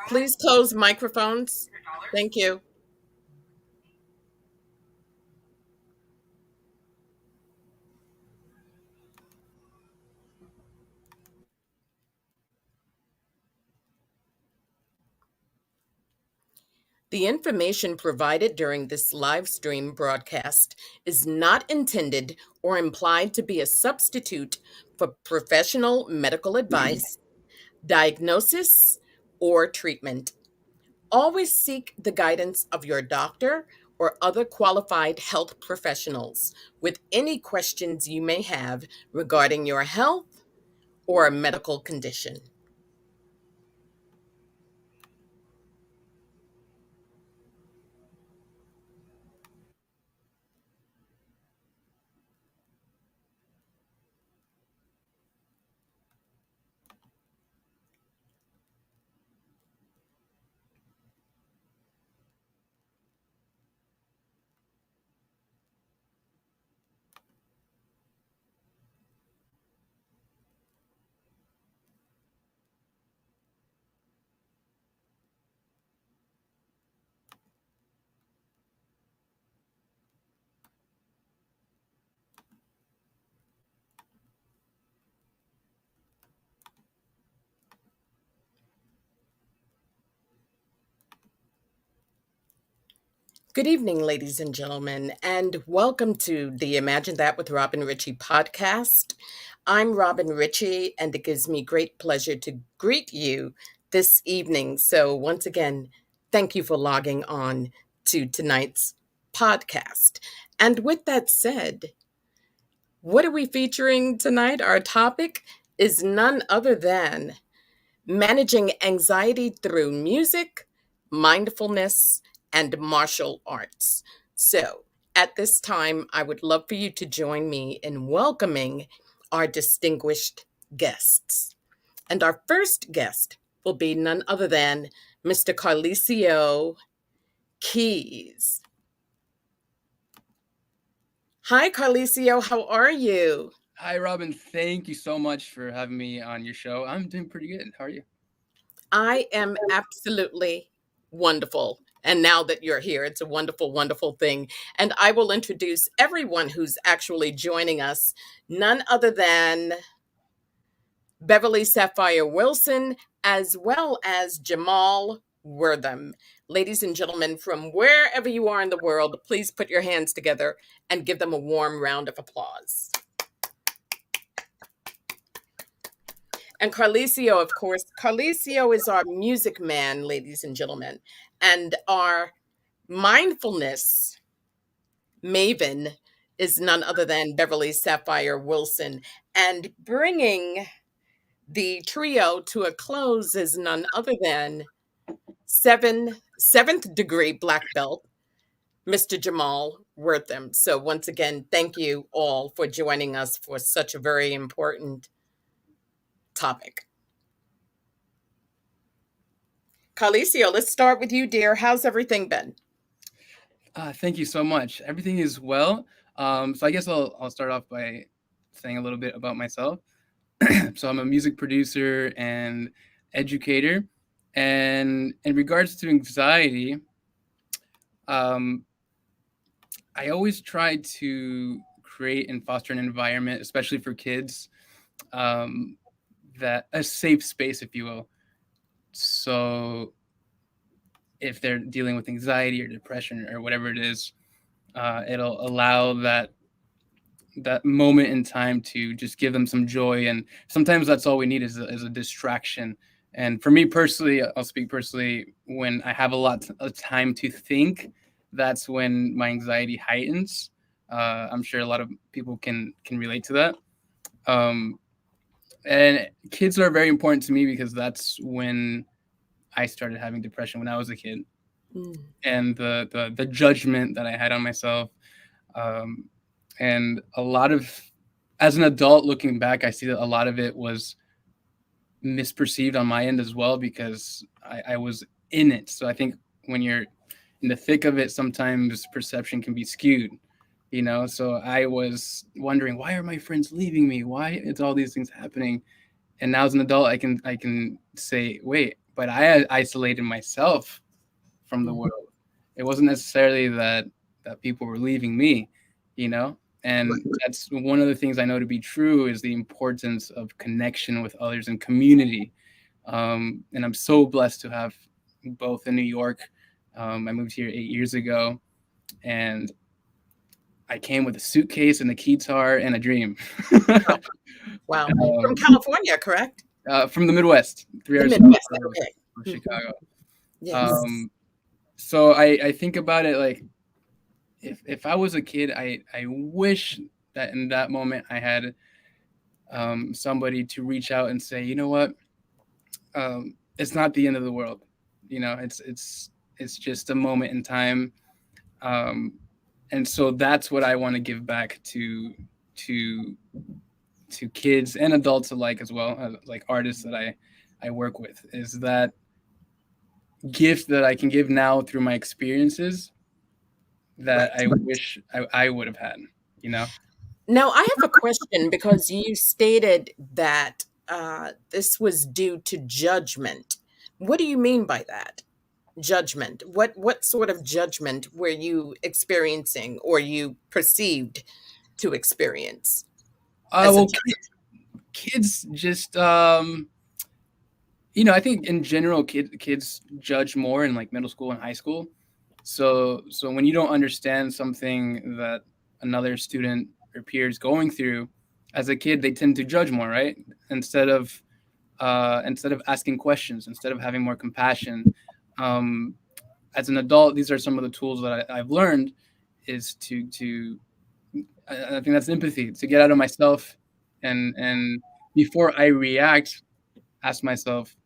Please close microphones. Thank you. The information provided during this live stream broadcast is not intended or implied to be a substitute for professional medical advice, diagnosis, or treatment. Always seek the guidance of your doctor or other qualified health professionals with any questions you may have regarding your health or a medical condition. Good evening, ladies and gentlemen, and welcome to the Imagine That with Robin Richie podcast. I'm Robin Richie, and it gives me great pleasure to greet you this evening. So, once again, thank you for logging on to tonight's podcast. And with that said, what are we featuring tonight? Our topic is none other than managing anxiety through music, mindfulness, and martial arts. So, at this time, I would love for you to join me in welcoming our distinguished guests. And our first guest will be none other than Mr. Carlicio Keys. Hi, Carlicio, how are you? Hi, Robin. Thank you so much for having me on your show. I'm doing pretty good. How are you? I am absolutely wonderful. And now that you're here, it's a wonderful, wonderful thing. And I will introduce everyone who's actually joining us, none other than Beverly Sapphire Wilson, as well as Jamal Wortham. Ladies and gentlemen, from wherever you are in the world, please put your hands together and give them a warm round of applause. And Carlicio, of course, Carlicio is our music man, ladies and gentlemen, and our mindfulness maven is none other than Beverly Sapphire Wilson. And bringing the trio to a close is none other than seventh degree black belt, Mr. Jamal Wortham. So once again, thank you all for joining us for such a very important topic. Carlicio, let's start with you, dear. How's everything been? Thank you so much. Everything is well. So I guess I'll start off by saying a little bit about myself. So I'm a music producer and educator. And in regards to anxiety, um, I always try to create and foster an environment, especially for kids, um, that a safe space, if you will. So if they're dealing with anxiety or depression or whatever it is, it'll allow that moment in time to just give them some joy. And sometimes that's all we need is a distraction. And for me personally, I'll speak personally, when I have a lot of time to think, that's when my anxiety heightens. I'm sure a lot of people can relate to that. Um, and kids are very important to me because that's when I started having depression, when I was a kid. Mm. And the judgment that I had on myself, um, and a lot of, as an adult looking back, I see that a lot of it was misperceived on my end as well because I was in it. So I think when you're in the thick of it, sometimes perception can be skewed. So I was wondering, why are my friends leaving me? Why is all these things happening? And now as an adult, I can say, wait, but I isolated myself from the Mhm. world. It wasn't necessarily that people were leaving me, you know. And that's one of the things I know to be true is the importance of connection with others and community. And I'm so blessed to have both in New York. I moved here 8 years ago, and I came with a suitcase and a guitar and a dream. Wow. From um, California, correct? from the Midwest, three The hours south Midwest. Okay. of Mhm. Chicago. Yes. Um, so I think about it like if I was a kid, I wish that in that moment I had somebody to reach out and say, you know what, it's not the end of the world. You know, it's just a moment in time. Um, and so that's what I want to give back to to kids and adults alike as well, like artists that I work with, is that gift that I can give now through my experiences that Right. I wish I would have had, you know? Now, I have a question because you stated that this was due to judgment. What do you mean by that? Judgment. What sort of judgment were you experiencing or you perceived to experience as a Well, child? kids just, I think in general, kids judge more in like middle school and high school. So when you don't understand something that another student or peer is going through, as a kid, they tend to judge more, right? Instead of instead of asking questions, instead of having more compassion. Um, as an adult, these are some of the tools that I've learned is to I think that's empathy, to get out of myself and before I react, ask myself,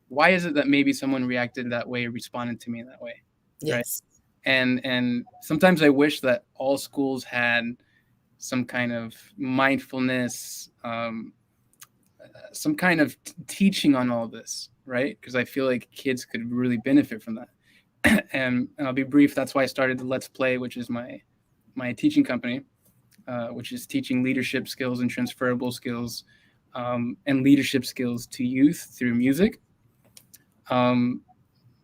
why is it that maybe someone reacted that way, responded to me that way, right? Yes. And sometimes I wish that all schools had some kind of mindfulness, some kind of teaching on all this, right? Because I feel like kids could really benefit from that. And I'll be brief. That's why I started the Let's Play, which is my teaching company, which is teaching leadership skills and transferable skills, and leadership skills to youth through music. Um,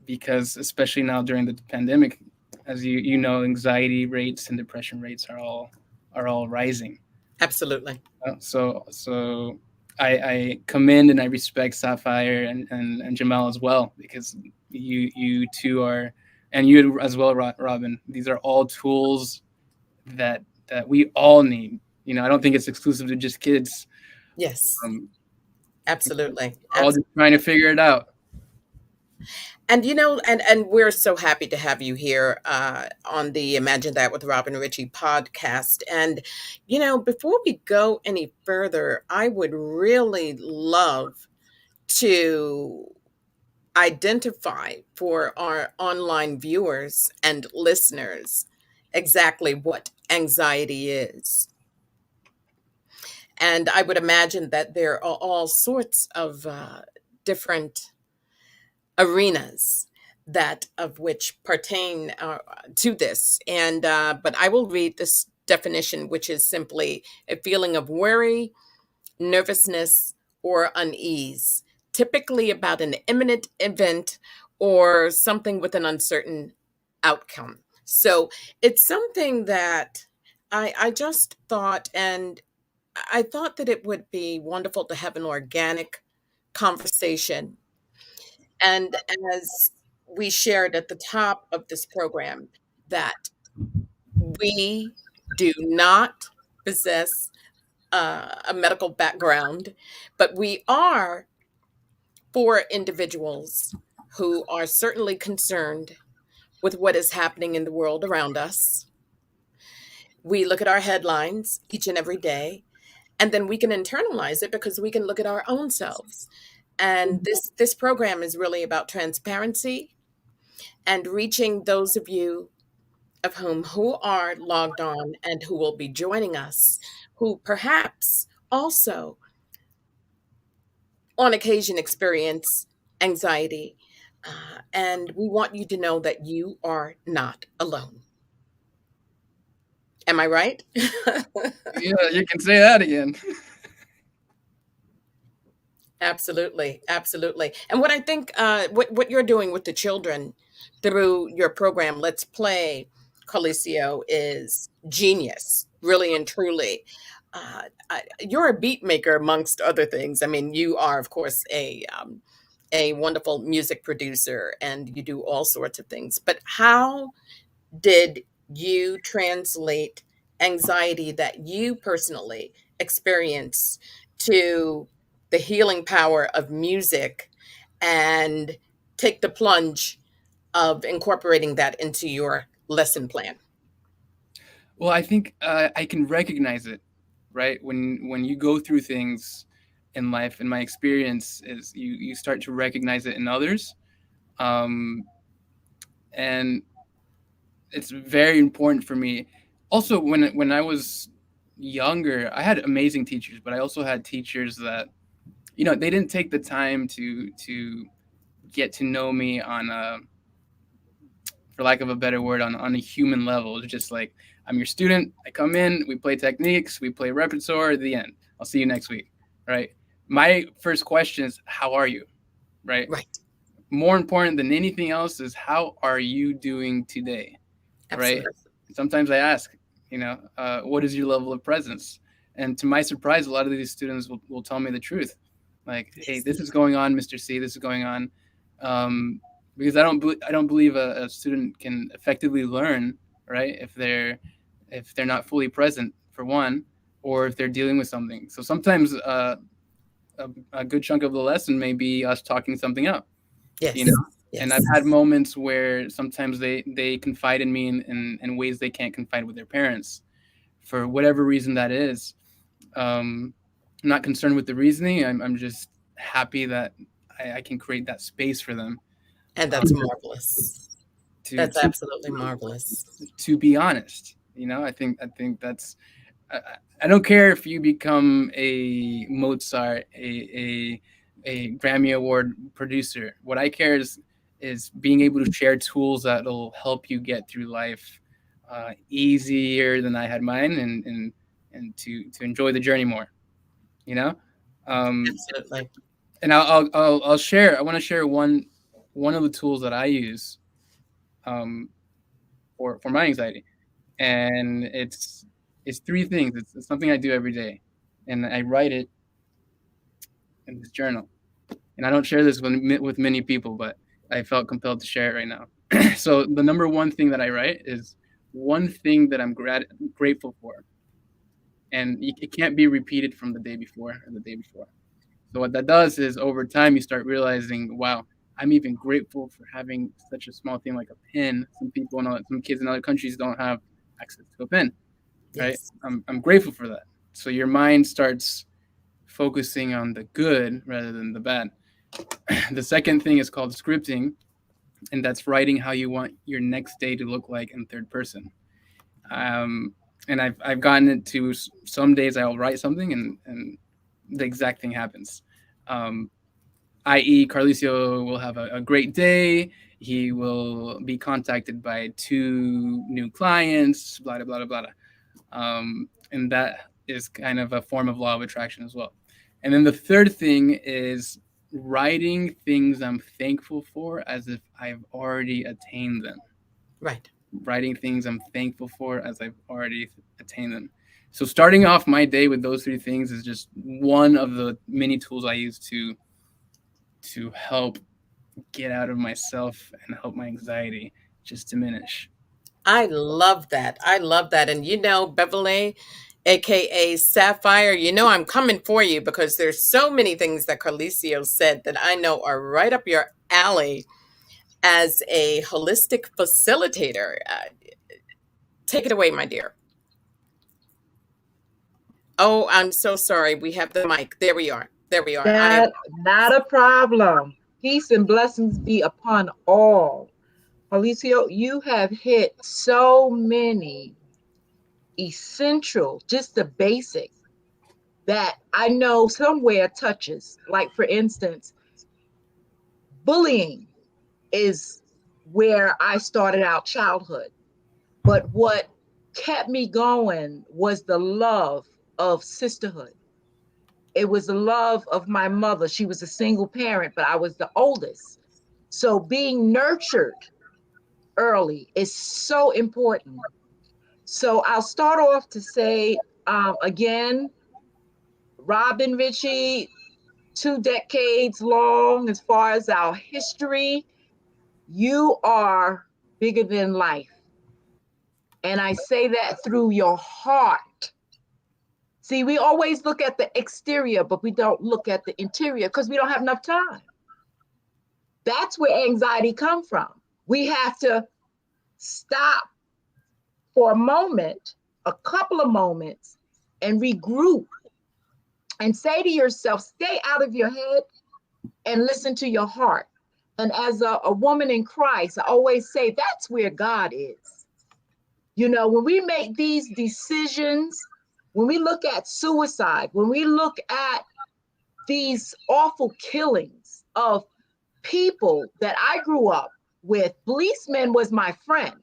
because especially now during the pandemic, as you know, anxiety rates and depression rates are all rising. Absolutely. So I commend and I respect Sapphire and Jamal as well, because you two are, and you as well, Robin. These are all tools that we all need. You know, I don't think it's exclusive to just kids. Yes. Um, Absolutely. we're all just trying to figure it out. And and we're so happy to have you here on the Imagine That with Robin Richie podcast. And before we go any further, I would really love to identify for our online viewers and listeners exactly what anxiety is. And I would imagine that there are all sorts of different arenas that of which pertain to this. And but I will read this definition, which is simply a feeling of worry, nervousness, or unease, typically about an imminent event or something with an uncertain outcome. So it's something that I just thought, and I thought that it would be wonderful to have an organic conversation. And as we shared at the top of this program, that we do not possess a medical background, but we are for individuals who are certainly concerned with what is happening in the world around us. We look at our headlines each and every day, and then we can internalize it because we can look at our own selves. And this program is really about transparency and reaching those of you of who are logged on and who will be joining us, who perhaps also on occasion experience anxiety. And we want you to know that you are not alone. Am I right? Yeah, you can say that again. Absolutely, absolutely. And what I think, what you're doing with the children through your program, Let's Play, Coliseo, is genius, really and truly. You're a beat maker amongst other things. I mean, you are, of course, a wonderful music producer, and you do all sorts of things. But how did you translate anxiety that you personally experience to the healing power of music and take the plunge of incorporating that into your lesson plan? Well, I think I can recognize it, right? When you go through things in life, and my experience is you start to recognize it in others, um, and it's very important for me. Also, when I was younger, I had amazing teachers, but I also had teachers that they didn't take the time to get to know me on a, for lack of a better word, on a human level. It's just like, I'm your student. I come in, we play techniques, we play repertoire. At the end, I'll see you next week, right? My first question is, how are you, right? Right. More important than anything else is, how are you doing today, right? Absolutely. Sometimes I ask, what is your level of presence? And to my surprise, a lot of these students will tell me the truth. Like, hey, Yes. this is going on, Mr. C, this is going on. Because I don't believe a student can effectively learn, right, if they're not fully present, for one, or if they're dealing with something. So sometimes a good chunk of the lesson may be us talking something out, you know. Yes. And I've Yes. had moments where sometimes they confide in me in ways they can't confide with their parents, for whatever reason that is. I'm not concerned with the reasoning. I'm just happy that I can create that space for them, And um, that's marvelous. to That's to absolutely marvelous. to be honest. I think that's, I, I don't care if you become a Mozart, a Grammy Award producer. What I care is being able to share tools that'll help you get through life easier than I had mine, and to enjoy the journey more. You know, um, Absolutely. and I'll share. I want to share one of the tools that I use, um, for my anxiety, and it's three things. It's something I do every day, and I write it in this journal. And I don't share this with many people, but I felt compelled to share it right now. So the number one thing that I write is one thing that I'm grateful for, and it can't be repeated from the day before or the day before. So what that does is, over time, you start realizing, wow, I'm even grateful for having such a small thing like a pen. Some kids in other countries don't have access to a pen, right? Yes. I'm grateful for that. So your mind starts focusing on the good rather than the bad. The second thing is called scripting, and that's writing how you want your next day to look like in third person. Um, and I've gotten it to, some days I'll write something, and the exact thing happens. Um, i.e., Carlicio will have a great day. He will be contacted by two new clients, blah, blah, blah, blah, blah. And that is kind of a form of law of attraction as well. And then the third thing is writing things I'm thankful for as if I've already attained them. Right. Writing things I'm thankful for as I've already attained them. So starting off my day with those three things is just one of the many tools I use to help get out of myself and help my anxiety just diminish. I love that. I love that. And Beverly, aka Sapphire, I'm coming for you because there's so many things that Carlicio said that I know are right up your alley as a holistic facilitator. Take it away, my dear. Oh, I'm so sorry. We have the mic. There we are. There we are. I That not a problem. Peace and blessings be upon all. Alicio, you have hit so many essential, just the basics that I know somewhere touches. Like, for instance, bullying is where I started out childhood. But what kept me going was the love of sisterhood. It was the love of my mother. She was a single parent, but I was the oldest. So being nurtured early is so important. So I'll start off to say, again, Robin Richie, 2 decades long as far as our history. You are bigger than life. And I say that through your heart. See, we always look at the exterior, but we don't look at the interior because we don't have enough time. That's where anxiety comes from. We have to stop for a moment, a couple of moments, and regroup and say to yourself, stay out of your head and listen to your heart. And as a woman in Christ, I always say that's where God is. You know, when we make these decisions, when we look at suicide, when we look at these awful killings of people that I grew up with, policemen was my friend.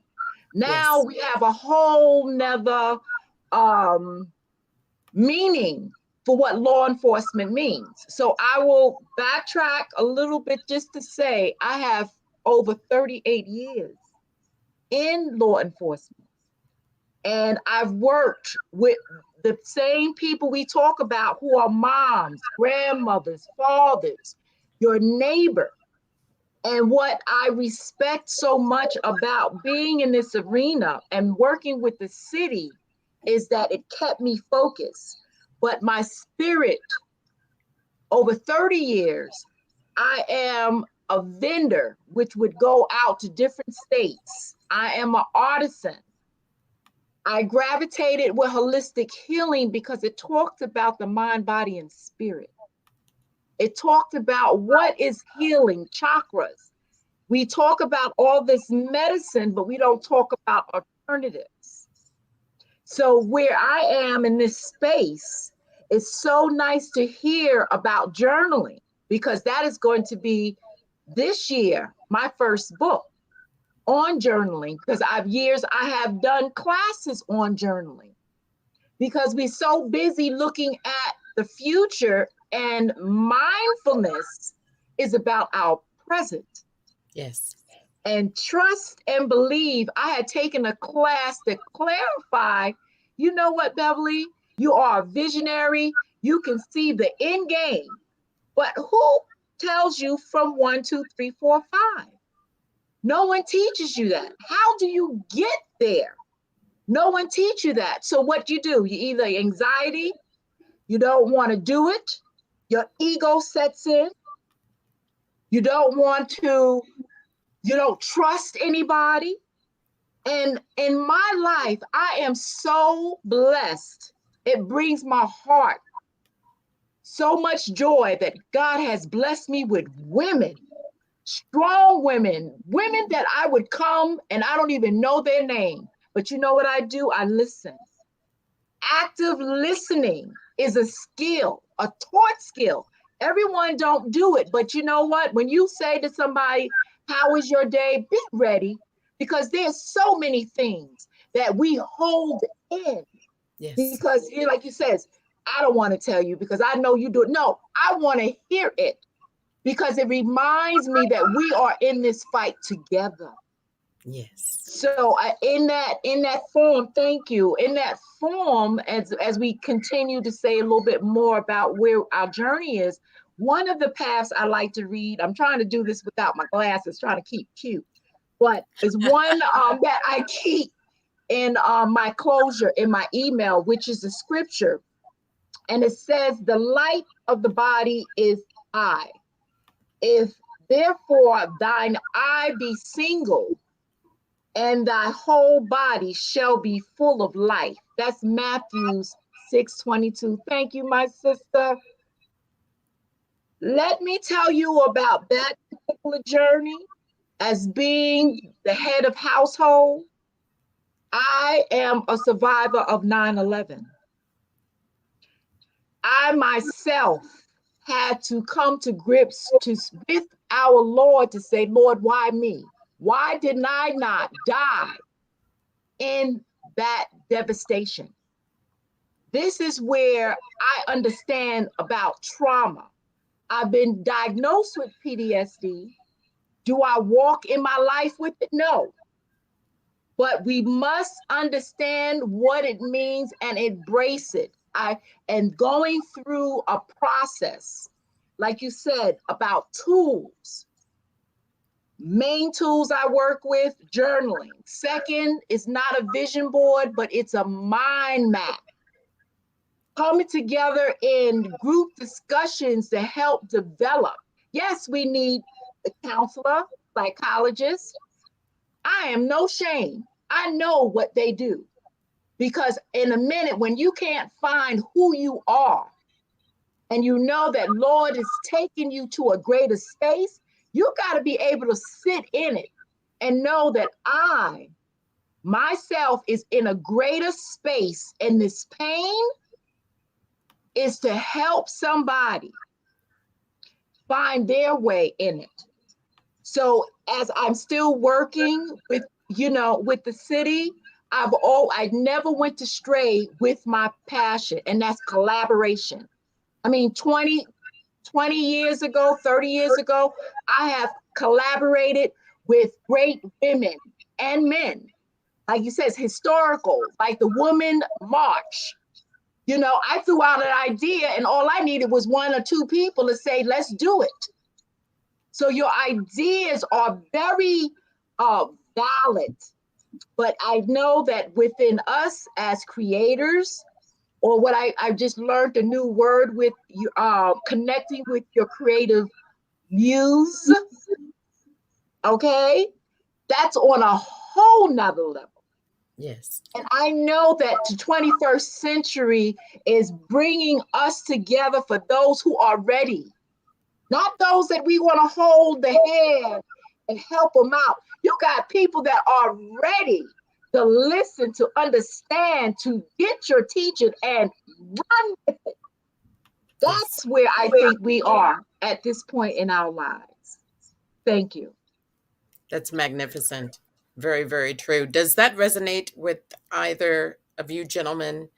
Now Yes. we have a whole nother meaning for what law enforcement means. So I will backtrack a little bit just to say I have over 38 years in law enforcement. And I've worked with the same people we talk about who are moms, grandmothers, fathers, your neighbor. And what I respect so much about being in this arena and working with the city is that it kept me focused. But my spirit, over 30 years, I am a vendor, which would go out to different states. I am an artisan. I gravitated with holistic healing because it talked about the mind, body, and spirit. It talked about what is healing, chakras. We talk about all this medicine, but we don't talk about alternatives. So where I am in this space, it's so nice to hear about journaling because that is going to be this year my first book on journaling because I have done classes on journaling because we're so busy looking at the future, and mindfulness is about our present. Yes. And trust and believe. I had taken a class to clarify, you know what, Beverly? You are a visionary. You can see the end game. But who tells you from 1, 2, 3, 4, 5? No one teaches you that. How do you get there? No one teaches you that. So what you either anxiety, you don't want to do it, your ego sets in, you don't want to, you don't trust anybody. And in my life, I am so blessed. It brings my heart so much joy that God has blessed me with women, strong women, women that I would come and I don't even know their name. But you know what I do? I listen. Active listening is a skill, a taught skill. Everyone don't do it, but you know what? When you say to somebody, how is your day? Be ready because there's so many things that we hold in Yes. because like you says, I don't want to tell you because I know you do it. No, I want to hear it because it reminds me that we are in this fight together. Yes. So in that form, thank you. In that form, as we continue to say a little bit more about where our journey is, one of the paths I like to read. I'm trying to do this without my glasses, trying to keep cute, but is one that I keep in my closure in my email, which is a scripture, and it says, "The light of the body is eye. If therefore thine eye be single, and thy whole body shall be full of life." That's Matthews 6:22. Thank you, my sister. Let me tell you about that particular journey. As being the head of household, I am a survivor of 9/11. I myself had to come to grips with our Lord to say, Lord, why me? Why did I not die in that devastation? This is where I understand about trauma. I've been diagnosed with PTSD. Do I walk in my life with it? No. But we must understand what it means and embrace it. And going through a process, like you said, about tools. Main tools I work with, journaling. Second, is not a vision board, but it's a mind map. Coming together in group discussions to help develop. Yes, we need a counselor, psychologist. I am no shame. I know what they do. Because in a minute, when you can't find who you are, and you know that Lord is taking you to a greater space, you got to be able to sit in it and know that I, myself, is in a greater space, and this pain is to help somebody find their way in it. So as I'm still working with, with the city, I never went astray with my passion, and that's collaboration. I mean, 20 years ago, 30 years ago, I have collaborated with great women and men. Like you said, historical, like the Women March. I threw out an idea and all I needed was one or two people to say, let's do it. So your ideas are very valid. But I know that within us as creators, or what I just learned a new word with you, connecting with your creative muse, okay? That's on a whole nother level. Yes. And I know that the 21st century is bringing us together for those who are ready, not those that we want to hold the hand and help them out. You got people that are ready to listen, to understand, to get your teaching and run with it. That's where I think we are at this point in our lives. Thank you. That's magnificent. Very, very true. Does that resonate with either of you gentlemen?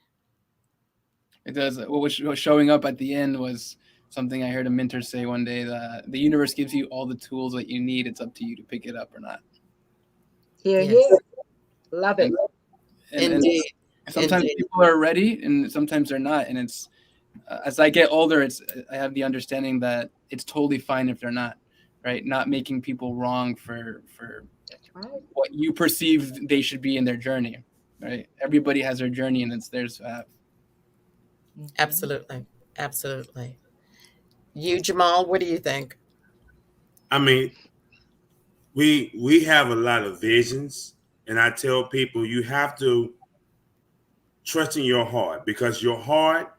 It does. What was showing up at the end was something I heard a mentor say one day, that the universe gives you all the tools that you need. It's up to you to pick it up or not. Here, Yes. here. Love it. And Indeed. sometimes Indeed. people are ready and sometimes they're not. And it's as I get older, I have the understanding that it's totally fine if they're not, right? Not making people wrong for That's right. what you perceive they should be in their journey, right? Everybody has their journey and it's theirs to have. Absolutely. Absolutely. You, Jamal, what do you think? I mean, we have a lot of visions, and I tell people you have to trust in your heart, because your heart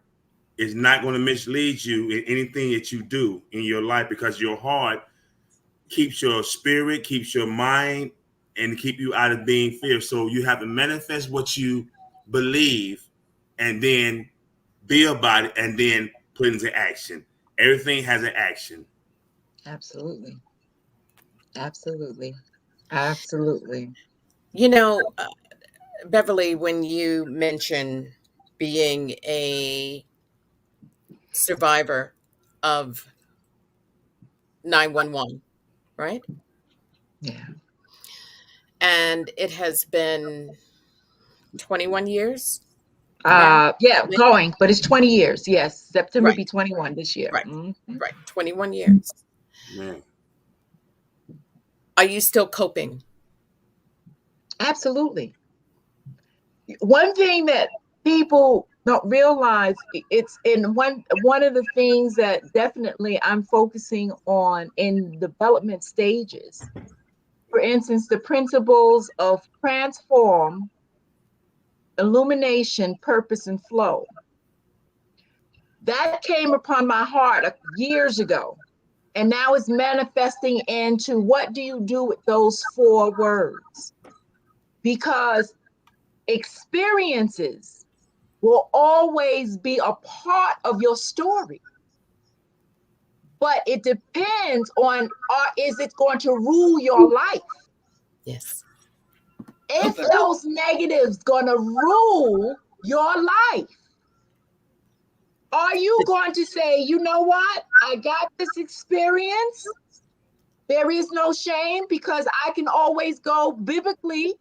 is not going to mislead you in anything that you do in your life, because your heart keeps your spirit, keeps your mind, and keep you out of being fear. So you have to manifest what you believe and then be about it and then put into action. Everything has an action. Absolutely. Absolutely. Absolutely. You know, Beverly, when you mention being a survivor of 911, right? Yeah. And it has been 21 years now. Yeah, going, but it's 20 years. Yes. September Right, be 21 this year. right, Mhm. right. 21 years. Man. Are you still coping? Absolutely. One thing that people don't realize, it's in one of the things that definitely I'm focusing on in development stages. For instance, the principles of transform, illumination, purpose, and flow. That came upon my heart years ago. And now it's manifesting into what do you do with those 4 words? Because experiences will always be a part of your story. But it depends on, is it going to rule your life? Yes. If those negatives going to rule your life, Are you going to say, you know what? I got this experience. There is no shame because I can always go biblically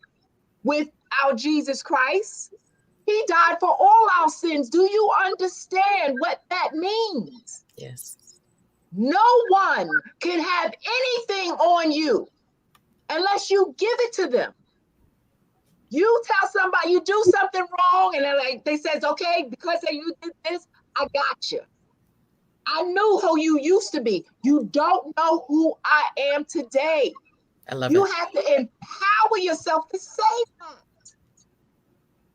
with our Jesus Christ. He died for all our sins. Do you understand what that means? Yes. No one can have anything on you unless you give it to them. You tell somebody you do something wrong, and they says, okay, because you did this, I got you. I knew who you used to be. You don't know who I am today. I love You it. have to empower yourself to say that.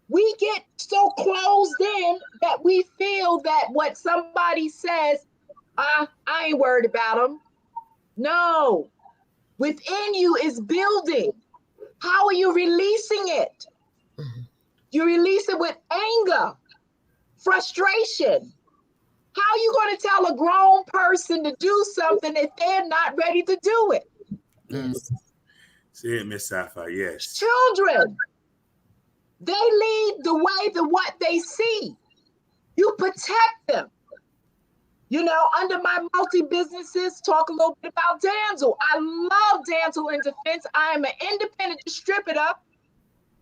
We get so closed in that we feel that what somebody says, I ain't worried about them. No, within you is building. How are you releasing it? Mm-hmm. You release it with anger, frustration. How are you going to tell a grown person to do something if they're not ready to do it? Yes. Say it, Miss Sapphire. Yes. Children, they lead the way to what they see. You protect them. You know, under my multi-businesses, talk a little bit about Danzel. I love Danzel in Defense. I am an independent distributor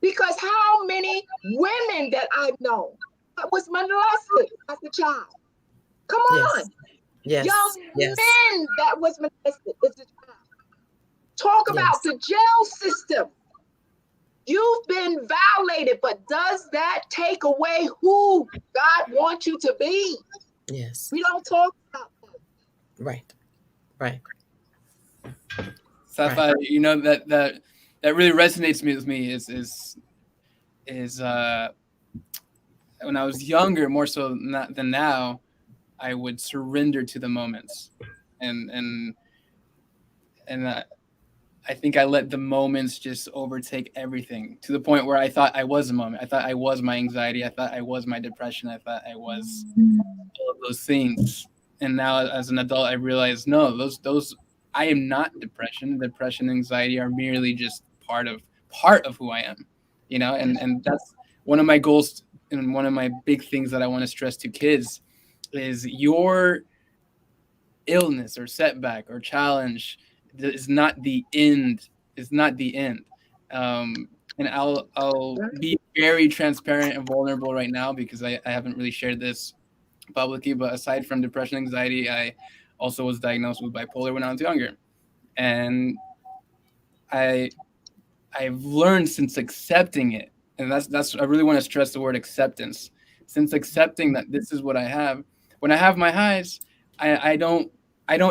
because how many women that I've known that was molested as a child? Come Yes. on. Yes. Young Yes. men that was molested as a child. Talk about Yes. the jail system. You've been violated, but does that take away who God wants you to be? Yes. We don't talk about that. Right. Right. Sapphire, you know that really resonates with me is when I was younger, more so than now, I would surrender to the moments, and I think I let the moments just overtake everything to the point where I thought I was a moment. I thought I was my anxiety. I thought I was my depression. I thought I was all of those things. And now as an adult, I realize no, those I am not depression. Depression and anxiety are merely just part of who I am, you know. And that's one of my goals and one of my big things that I want to stress to kids is your illness or setback or challenge is not the end. Is not the end. And I'll be very transparent and vulnerable right now because I haven't really shared this publicly. But aside from depression, anxiety, I also was diagnosed with bipolar when I was younger, and I've learned since accepting it, and that's I really want to stress the word acceptance. Since accepting that this is what I have, when I have my highs, I don't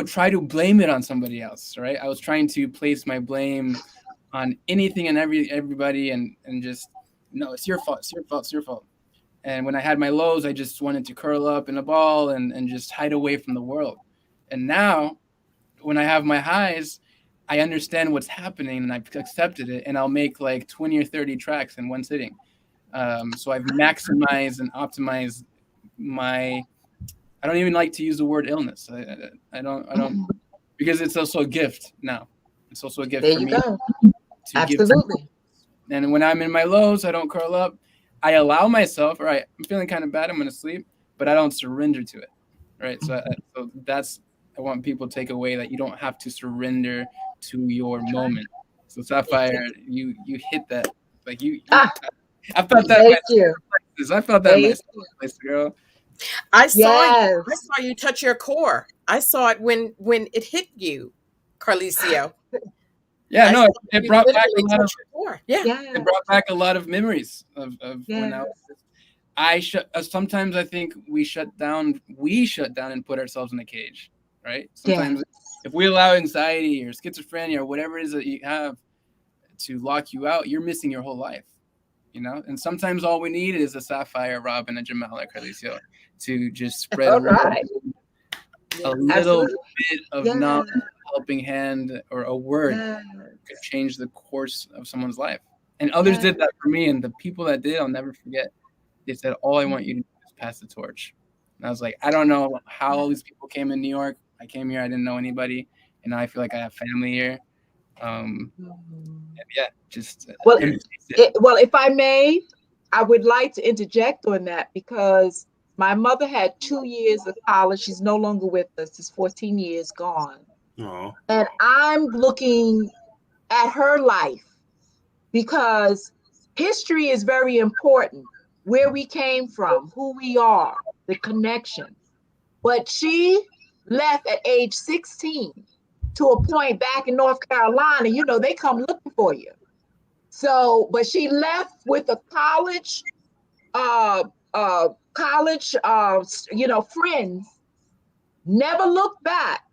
try to blame it on somebody else, right? I was trying to place my blame on anything and everybody, and just no, it's your fault, it's your fault, it's your fault. And when I had my lows, I just wanted to curl up in a ball and just hide away from the world. And now, when I have my highs, I understand what's happening and I've accepted it, and I'll make like 20 or 30 tracks in one sitting. So I've maximized and optimized my. I don't even like to use the word illness. I don't because it's also a gift now. It's also a gift There for you me go. to give. Absolutely. And when I'm in my lows, I don't curl up. I allow myself. All right, I'm feeling kind of bad. I'm going to sleep, but I don't surrender to it. Right. So that's I want people to take away that you don't have to surrender to your moment. So Sapphire, you hit that like you Ah, I felt that thank you. I felt that in Thank my place, girl. I saw you. Yes. I saw you touch your core. I saw it when it hit you, Carlicio. Yeah, I no, saw it you brought back a literally lot of touch your core. Yeah. Yes. it brought back a lot of memories of when Yes. I shut. Sometimes I think we shut down and put ourselves in a cage, right? Yes. Sometimes if we allow anxiety or schizophrenia or whatever it is that you have to lock you out, you're missing your whole life, you know. And sometimes all we need is a Sapphire, Robin, a Jamal, like Carlicio, to just spread All right. a little Absolutely. bit of Yes. helping hand or a word Yes. could change the course of someone's life. And others did that for me, and the people that did, I'll never forget. They said, "All I want you to do is pass the torch." And I was like, I don't know how all these people came in New York. I came here, I didn't know anybody, and now I feel like I have family here. And yeah, just Well, embrace it. well, if I may, I would like to interject on that because My mother had 2 years of college. She's no longer with us. It's 14 years gone. Oh, And I'm looking at her life because history is very important. Where we came from, who we are, the connection. But she left at age 16 to a point back in North Carolina. You know, they come looking for you. So, but she left with a college, uh, friends. Never looked back.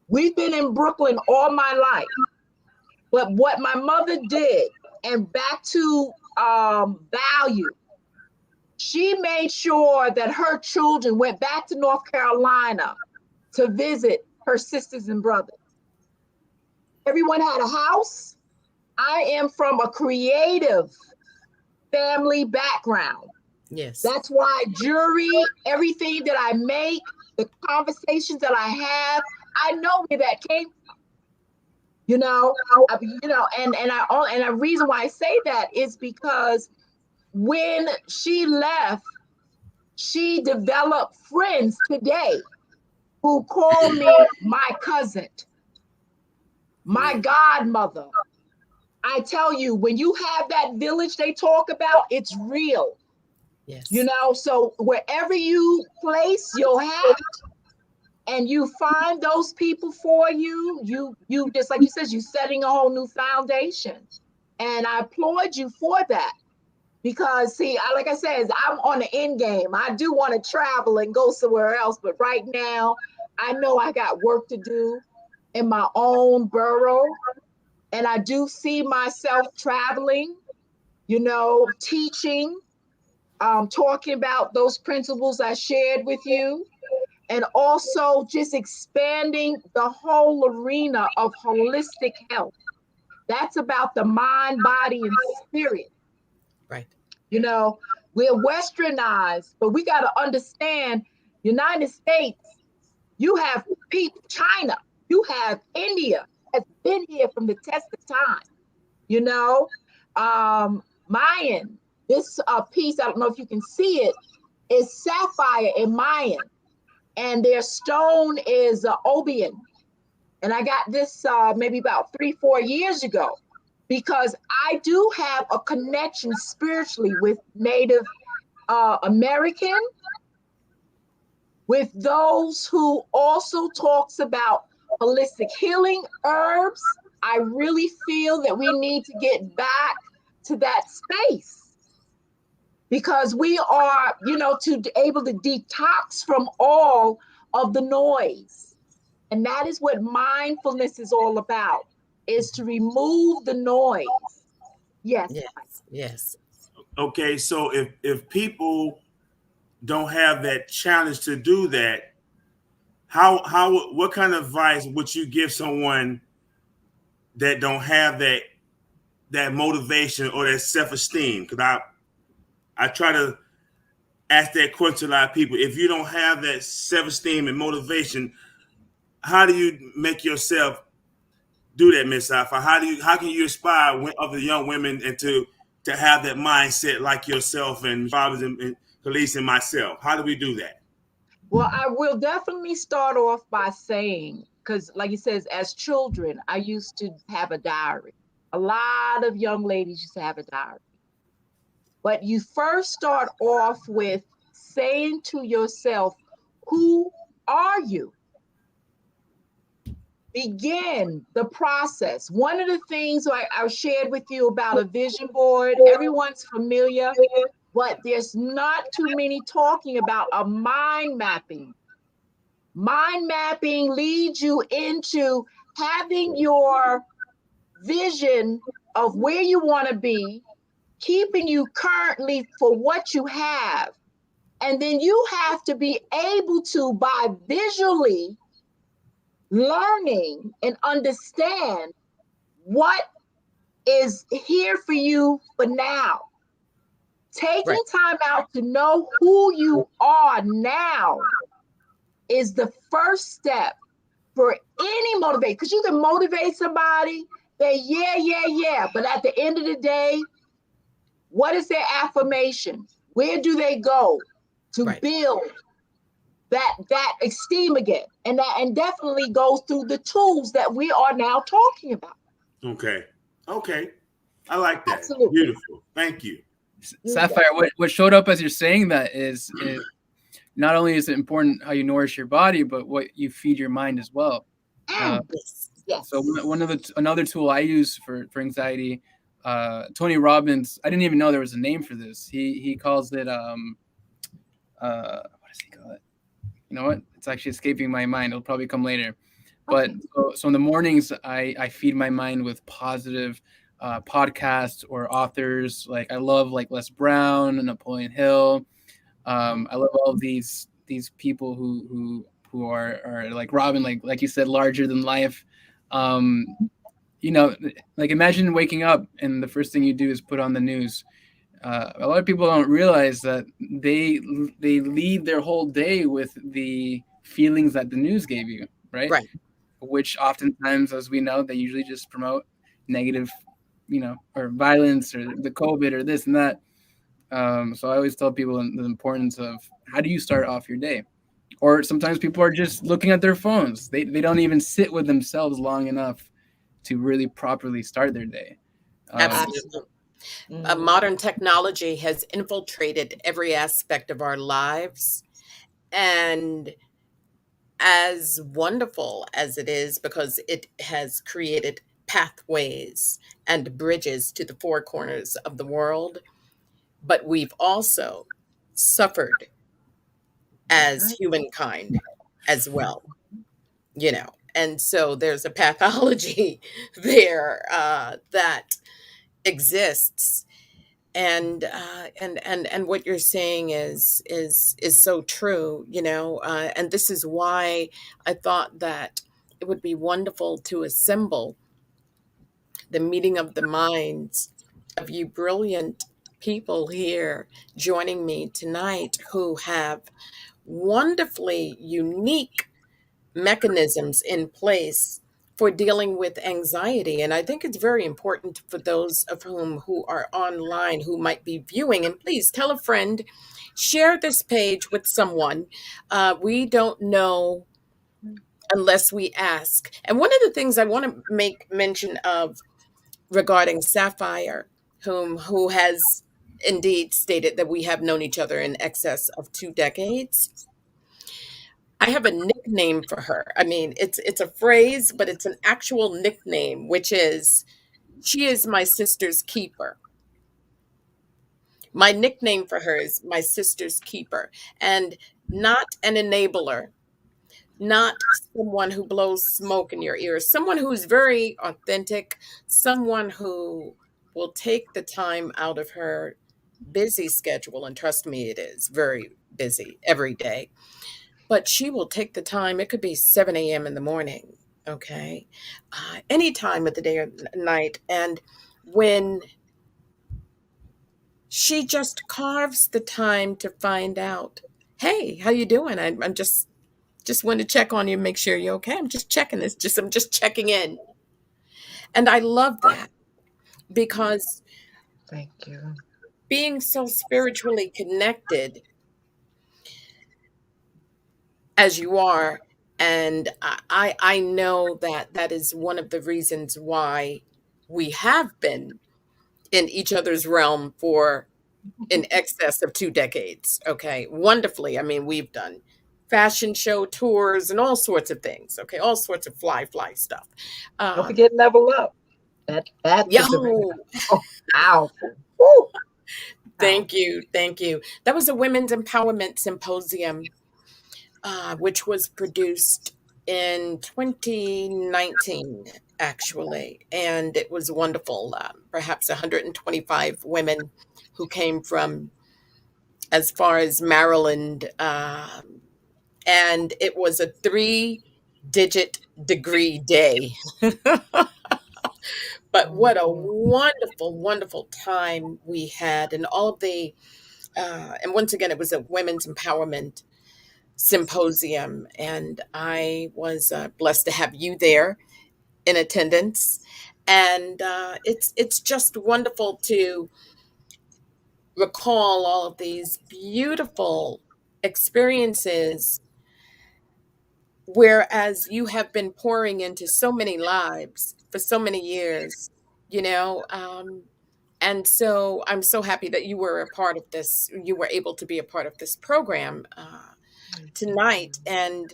We've been in Brooklyn all my life. But what my mother did, and back to value, she made sure that her children went back to North Carolina to visit her sisters and brothers. Everyone had a house. I am from a creative family background. Yes. That's why jewelry, everything that I make, the conversations that I have, I know where that came from. And a reason why I say that is because when she left, she developed friends today who call me my cousin, my godmother. I tell you, when you have that village they talk about, it's real. Yes. So wherever you place your hat and you find those people for you, you just like you said, you're setting a whole new foundation. And I applaud you for that. Because see, like I said, I'm on the end game. I do want to travel and go somewhere else, but right now, I know I got work to do in my own borough, and I do see myself traveling, teaching, talking about those principles I shared with you, and also just expanding the whole arena of holistic health. That's about the mind, body, and spirit. Right. We're westernized, but we got to understand United States, you have people, China, you have India has been here from the test of time. Mayan, this piece, I don't know if you can see it, is sapphire in Mayan, and their stone is obion. And I got this maybe about 3-4 years ago, because I do have a connection spiritually with Native American, with those who also talks about holistic healing herbs. I really feel that we need to get back to that space, because we are, to able to detox from all of the noise. And that is what mindfulness is all about, is to remove the noise. Yes. Yes. Yes. okay. So if people don't have that challenge to do that, what kind of advice would you give someone that don't have that motivation or that self-esteem? Because I try to ask that question to a lot of people. If you don't have that self-esteem and motivation, how do you make yourself do that, Miss Alpha? How can you inspire other young women and to have that mindset like yourself and Robin and Khalees and myself? How do we do that? Well, I will definitely start off by saying, because like you says, as children, I used to have a diary. A lot of young ladies used to have a diary. But you first start off with saying to yourself, who are you? Begin the process. One of the things I shared with you about a vision board, everyone's familiar, but there's not too many talking about a mind mapping. Mind mapping leads you into having your vision of where you want to be, keeping you currently for what you have. And then you have to be able to, by visually learning and understand what is here for you for now. Taking time out to know who you are now is the first step for any motivate, because you can motivate somebody, say, yeah. But at the end of the day, what is their affirmation? Where do they go? to Right. build that esteem again. And definitely goes through the tools that we are now talking about. Okay. Okay. I like that. Absolutely. Beautiful. Thank you. Sapphire, what showed up as you're saying that is not only is it important how you nourish your body, but what you feed your mind as well. Yes. Yes. So another tool I use for anxiety, Tony Robbins. I didn't even know there was a name for this. He calls it what does he call it? You know what? It's actually escaping my mind. It'll probably come later. But Okay. so in the mornings, I feed my mind with positive podcasts or authors. Like I love like Les Brown and Napoleon Hill. I love all of these people who are like Robin, like you said, larger than life. Um, you know, like imagine waking up and the first thing you do is put on the news. A lot of people don't realize that they lead their whole day with the feelings that the news gave you, right? Right. Which oftentimes, as we know, they usually just promote negative, or violence or the COVID or this and that. So I always tell people the importance of how do you start off your day? Or sometimes people are just looking at their phones. They don't even sit with themselves long enough to really properly start their day. Absolutely. Modern technology has infiltrated every aspect of our lives. And as wonderful as it is, because it has created pathways and bridges to the four corners of the world, but we've also suffered as humankind as well, you know. And so there's a pathology there that exists. And what you're saying is so true, and this is why I thought that it would be wonderful to assemble the meeting of the minds of you brilliant people here joining me tonight who have wonderfully unique mechanisms in place for dealing with anxiety. And I think it's very important for those of who are online who might be viewing. And please tell a friend, share this page with someone. We don't know unless we ask. And one of the things I want to make mention of regarding Sapphire, who has indeed stated that we have known each other in excess of 2 decades. I have a nickname for her. I mean, it's a phrase, but it's an actual nickname, which is she is my sister's keeper. My nickname for her is my sister's keeper, and not an enabler, not someone who blows smoke in your ears, someone who's very authentic, someone who will take the time out of her busy schedule, and trust me, it is very busy every day. But she will take the time. It could be 7 a.m. in the morning, okay? Any time of the day or night. And when she just carves the time to find out, hey, how you doing? I'm just want to check on you, make sure you're okay. I'm just checking this. I'm just checking in. And I love that because Thank you. being so spiritually connected as you are, and I know that that is one of the reasons why we have been in each other's realm for in excess of 2 decades. Okay, wonderfully. I mean, we've done fashion show tours and all sorts of things. Okay, all sorts of fly stuff. Don't forget Level Up. That Yo, is powerful. Woo. thank you, thank you. That was a women's empowerment symposium, which was produced in 2019, actually, and it was wonderful. Perhaps 125 women who came from as far as Maryland, and it was a 3-digit degree day. But what a wonderful, wonderful time we had, and all of the, and once again, it was a women's empowerment symposium, and I was blessed to have you there in attendance. And it's just wonderful to recall all of these beautiful experiences, whereas you have been pouring into so many lives for so many years, you know. And so I'm so happy that you were a part of this. You were able to be a part of this program Thank tonight. you. And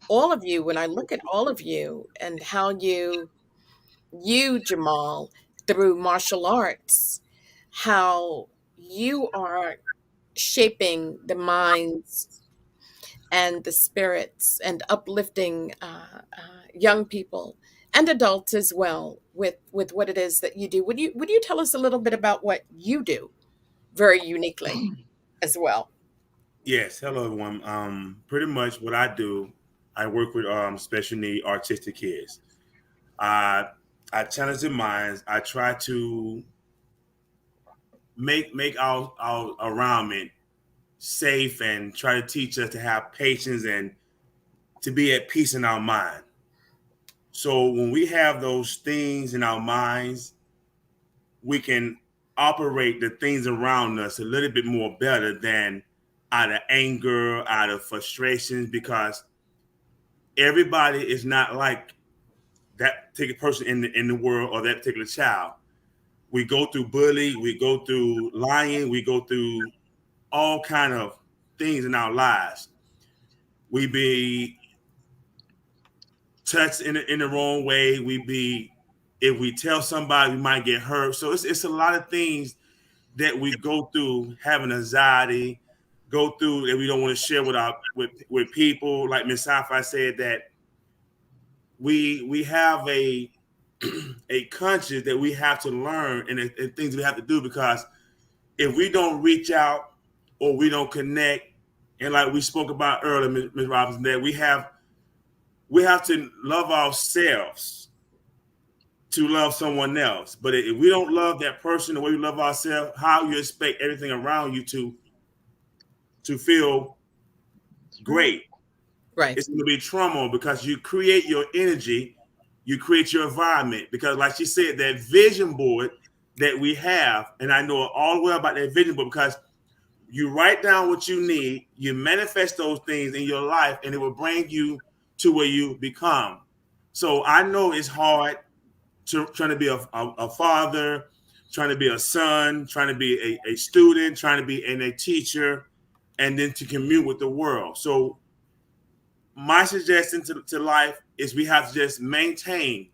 all of you, when I look at all of you and how you, Jamal, through martial arts, how you are shaping the minds and the spirits and uplifting young people and adults as well with what it is that you do. Would you tell us a little bit about what you do very uniquely as well? Yes, hello everyone. Pretty much what I do, I work with special need autistic kids. I I challenge their minds. I try to make our environment safe and try to teach us to have patience and to be at peace in our mind. So when we have those things in our minds, we can operate the things around us a little bit more better than out of anger, out of frustrations, because everybody is not like that particular person in the world or that particular child. We go through bullying, we go through lying, we go through all kind of things in our lives. We be touched in the wrong way. We be if we tell somebody we might get hurt. So it's a lot of things that we go through having anxiety, go through that we don't want to share with our with people. Like Miss Sci-Fi said that we have a conscience that we have to learn and things we have to do because if we don't reach out or we don't connect, and like we spoke about earlier, Ms. Robinson, that we have to love ourselves to love someone else. But if we don't love that person the way we love ourselves, how you expect everything around you to feel That's right. great? Right, It's going to be trauma because you create your energy, you create your environment. Because, like she said, that vision board that we have, and I know all the way about that vision board because you write down what you need, you manifest those things in your life, and it will bring you to where you become. So I know it's hard trying to be a father, trying to be a son, trying to be a student, trying to be a teacher, and then to commute with the world. So my suggestion to life is we have to just maintain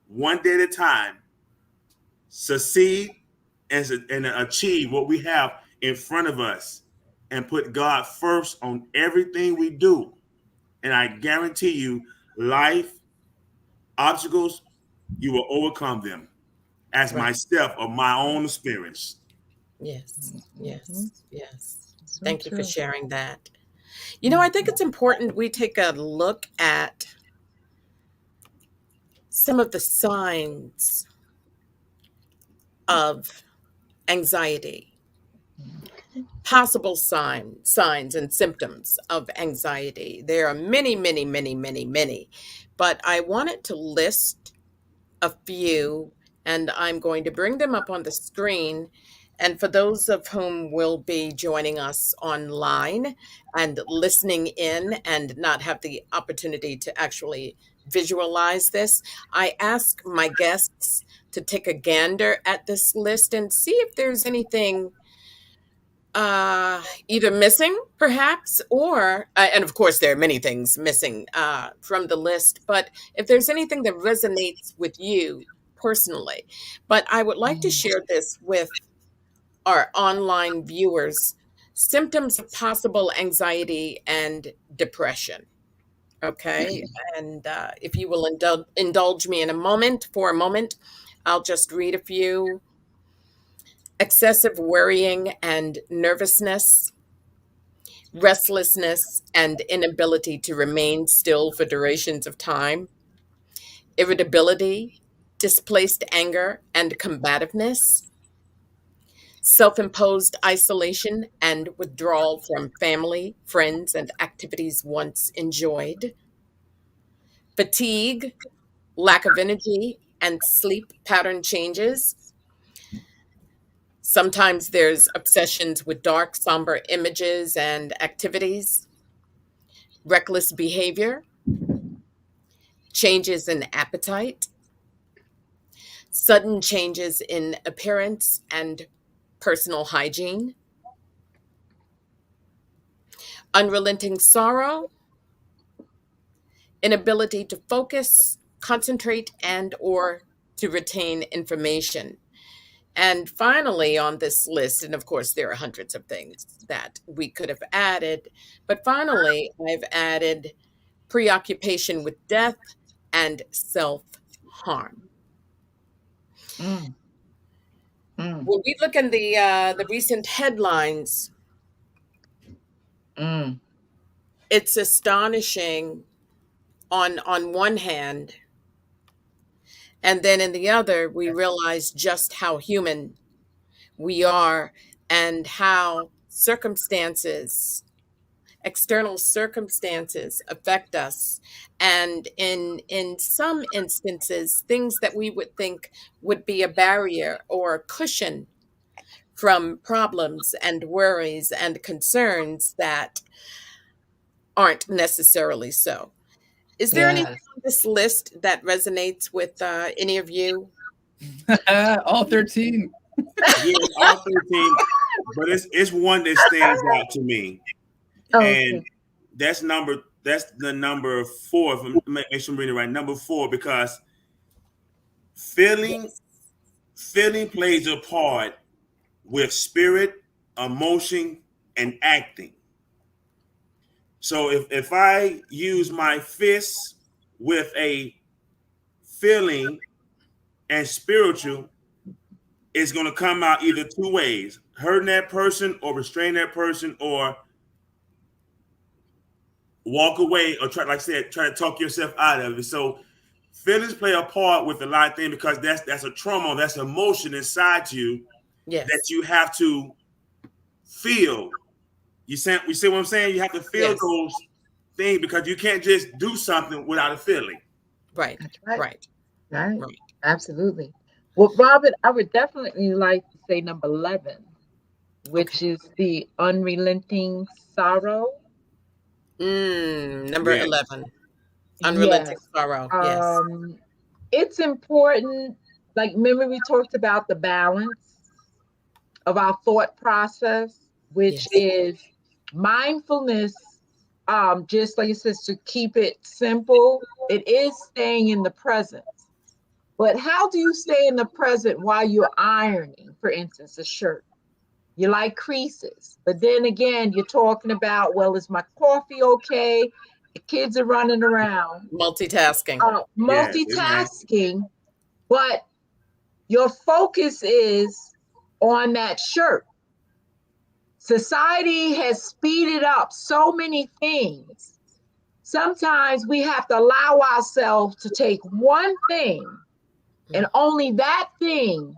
one day at a time, succeed and achieve what we have in front of us, and put God first on everything we do. And I guarantee you, life obstacles, you will overcome them as right. myself of my own experience. Yes, Mhm. yes, yes. So Thank you for true. sharing that. You know, I think it's important we take a look at some of the signs of anxiety, possible signs and symptoms of anxiety. There are many, many, many, many, many, but I wanted to list a few, and I'm going to bring them up on the screen. And for those of whom will be joining us online and listening in and not have the opportunity to actually visualize this, I ask my guests to take a gander at this list and see if there's anything either missing, perhaps, or, and of course, there are many things missing from the list, but if there's anything that resonates with you personally. But I would like to Mhm. share this with our online viewers: symptoms of possible anxiety and depression. Okay. And if you will indulge me in a moment, for a moment, I'll just read a few: excessive worrying and nervousness, restlessness and inability to remain still for durations of time, irritability, displaced anger and combativeness, self imposed isolation and withdrawal from family, friends, and activities once enjoyed, fatigue, lack of energy, and sleep pattern changes, Sometimes there's obsessions with dark, somber images and activities, reckless behavior, changes in appetite, sudden changes in appearance and personal hygiene, unrelenting sorrow, inability to focus, concentrate, and or to retain information. And finally, on this list, and of course, there are hundreds of things that we could have added, but finally, I've added preoccupation with death and self harm. Mm, mm, When we look in the recent headlines, mm. it's astonishing on one hand, and then in the other, we realize just how human we are and how circumstances, external circumstances affect us. And in some instances, things that we would think would be a barrier or a cushion from problems and worries and concerns that aren't necessarily so. Is there anything Yes. on this list that resonates with any of you? All 13. Yeah, all 13, but it's one that stands out to me, and Okay. that's the number 4. If I'm make sure I'm reading it right, number 4, because feeling Yes. feeling plays a part with spirit, emotion, and acting. So if I use my fists with a feeling and spiritual, it's going to come out either two ways: hurting that person, or restrain that person, or walk away, or try, like I said, try to talk yourself out of it. So feelings play a part with a lot of things, because that's a trauma, that's emotion inside you that Yes. you have to feel. You see what I'm saying? You have to feel Yes. those things, because you can't just do something without a feeling. Right. That's right. Right. Right. Right. Absolutely. Well, Robin, I would definitely like to say number 11, which Okay. is the unrelenting sorrow. Number Yeah. 11, unrelenting Yes. sorrow. Yes. Um, it's important. Like, remember we talked about the balance of our thought process, which Yes. is mindfulness. Just like it says, to keep it simple, it is staying in the present. But how do you stay in the present while you're ironing, for instance, a shirt? You like creases, but then again, you're talking about, well, is my coffee okay? The kids are running around, Multitasking. Yes. Amen. multitasking, but your focus is on that shirt. Society has speeded up so many things. Sometimes we have to allow ourselves to take one thing, and only that thing,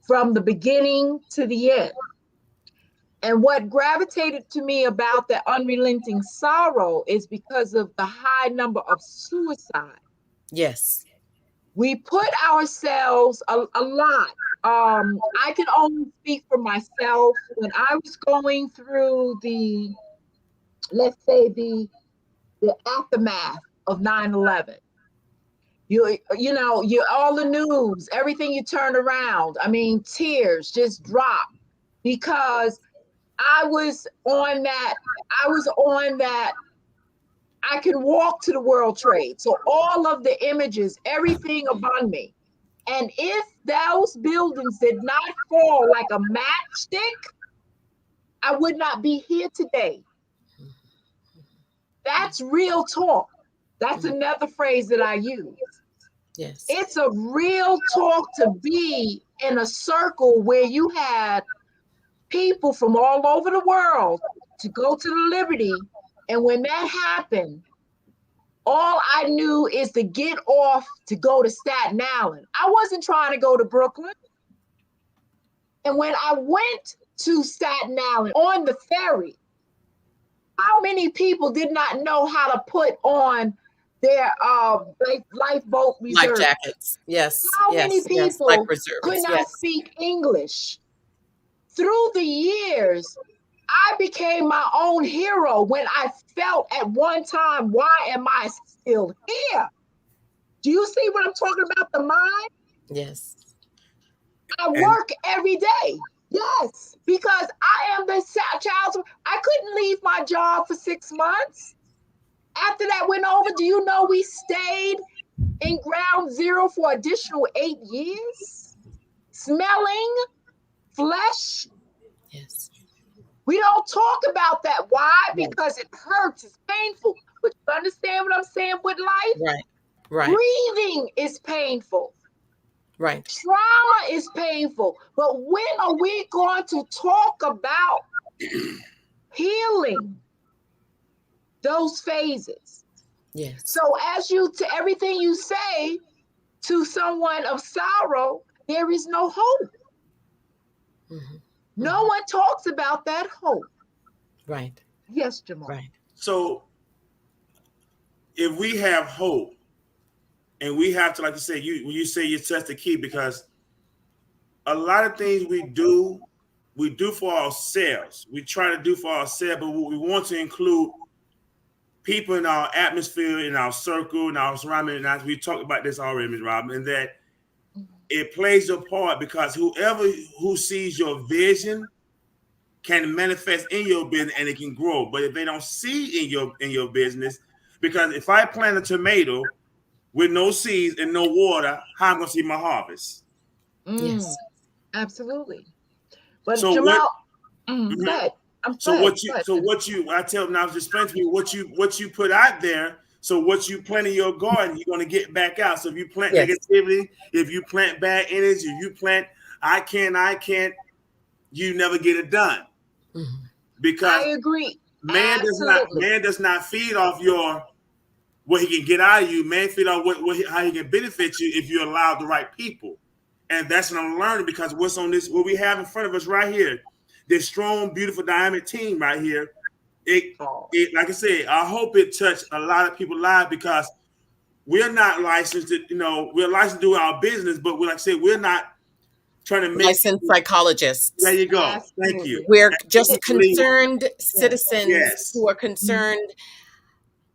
from the beginning to the end. And what gravitated to me about the unrelenting sorrow is because of the high number of suicide. Yes. We put ourselves a lot. I can only speak for myself. When I was going through let's say the aftermath of 9/11, you all the news, everything you turn around. I mean, tears just drop, because I was on that. I was on that. I can walk to the World Trade. So all of the images, everything upon me. And if those buildings did not fall like a matchstick, I would not be here today. That's real talk. That's another phrase that I use. Yes. It's a real talk to be in a circle where you had people from all over the world to go to the Liberty. And when that happened, all I knew is to get off to go to Staten Island. I wasn't trying to go to Brooklyn. And when I went to Staten Island on the ferry, how many people did not know how to put on their lifeboat Life reserve? jackets. Yes. How many Yes. Yes. Life people could reserves. not Yes. speak English? through the years, I became my own hero when I felt at one time, why am I still here? Do you see what I'm talking about? The mind? Yes. I And work every day. Yes, because I am the child. I couldn't leave my job for 6 months. After that went over, do you know we stayed in ground zero for additional 8 years? Smelling flesh. Yes. We don't talk about that. Why? Right. Because it hurts. It's painful. But you understand what I'm saying with life? Right. Right. Breathing is painful. Right. Trauma is painful. But when are we going to talk about healing those phases? Yes. So as you, to everything you say to someone of sorrow, there is no hope. Mhm. No one talks about that hope. Right. Yes, Jamal. Right. so if we have hope, and we have to, like you say, when you say you touch the key, because a lot of things we do for ourselves. We try to do for ourselves, but we want to include people in our atmosphere, in our circle, in our surrounding. And we talked about this already, Ms. Robin, and that it plays a part, because whoever who sees your vision can manifest in your business and it can grow. But if they don't see in your business, because if I plant a tomato with no seeds and no water, how am I gonna see my harvest? Yes. Absolutely. But So Jamal, go Mhm. ahead. So what you I tell them now, just explain to me what you put out there. So what you plant in your garden, you're gonna get back out. So if you plant Yes. negativity, if you plant bad energy, if you plant I can't, you never get it done. Mhm. Because I agree. man Absolutely. does not feed off your what he can get out of you. Man feed off how he can benefit you if you allow the right people. And that's what I'm learning, because what's on this, what we have in front of us right here, this strong, beautiful, dynamic team right here. Oh, It like I said, I hope it touched a lot of people's lives, because we're not licensed to, we're licensed to do our business, but like I said, we're not trying to make Licensed people. There psychologists. you go. Thank you. absolutely. We're just It- concerned yeah. citizens Yes. who are concerned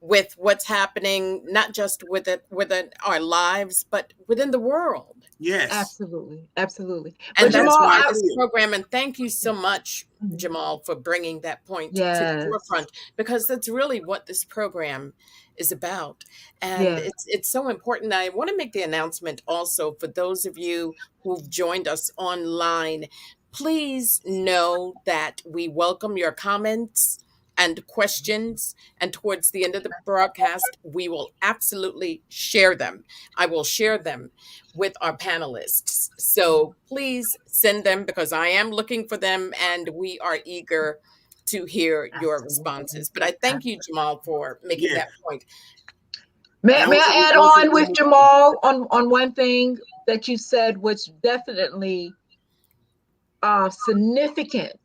with what's happening, not just within our lives, but within the world. Yes. Absolutely. Absolutely. But And And that's that's Jamal, how why I I, this feel. program, and thank you so much, Jamal, for bringing that point to the yes. forefront, because that's really what this program is about. And Yes. it's so important. I want to make the announcement also for those of you who've joined us online. Please know that we welcome your comments and questions. And towards the end of the broadcast, we will absolutely share them. I will share them with our panelists. So please send them, because I am looking for them and we are eager to hear your Absolutely. responses. But I thank you, Jamal, for making Yeah. that point. May, And may also, I add on with Jamal on one thing that you said, which definitely significant,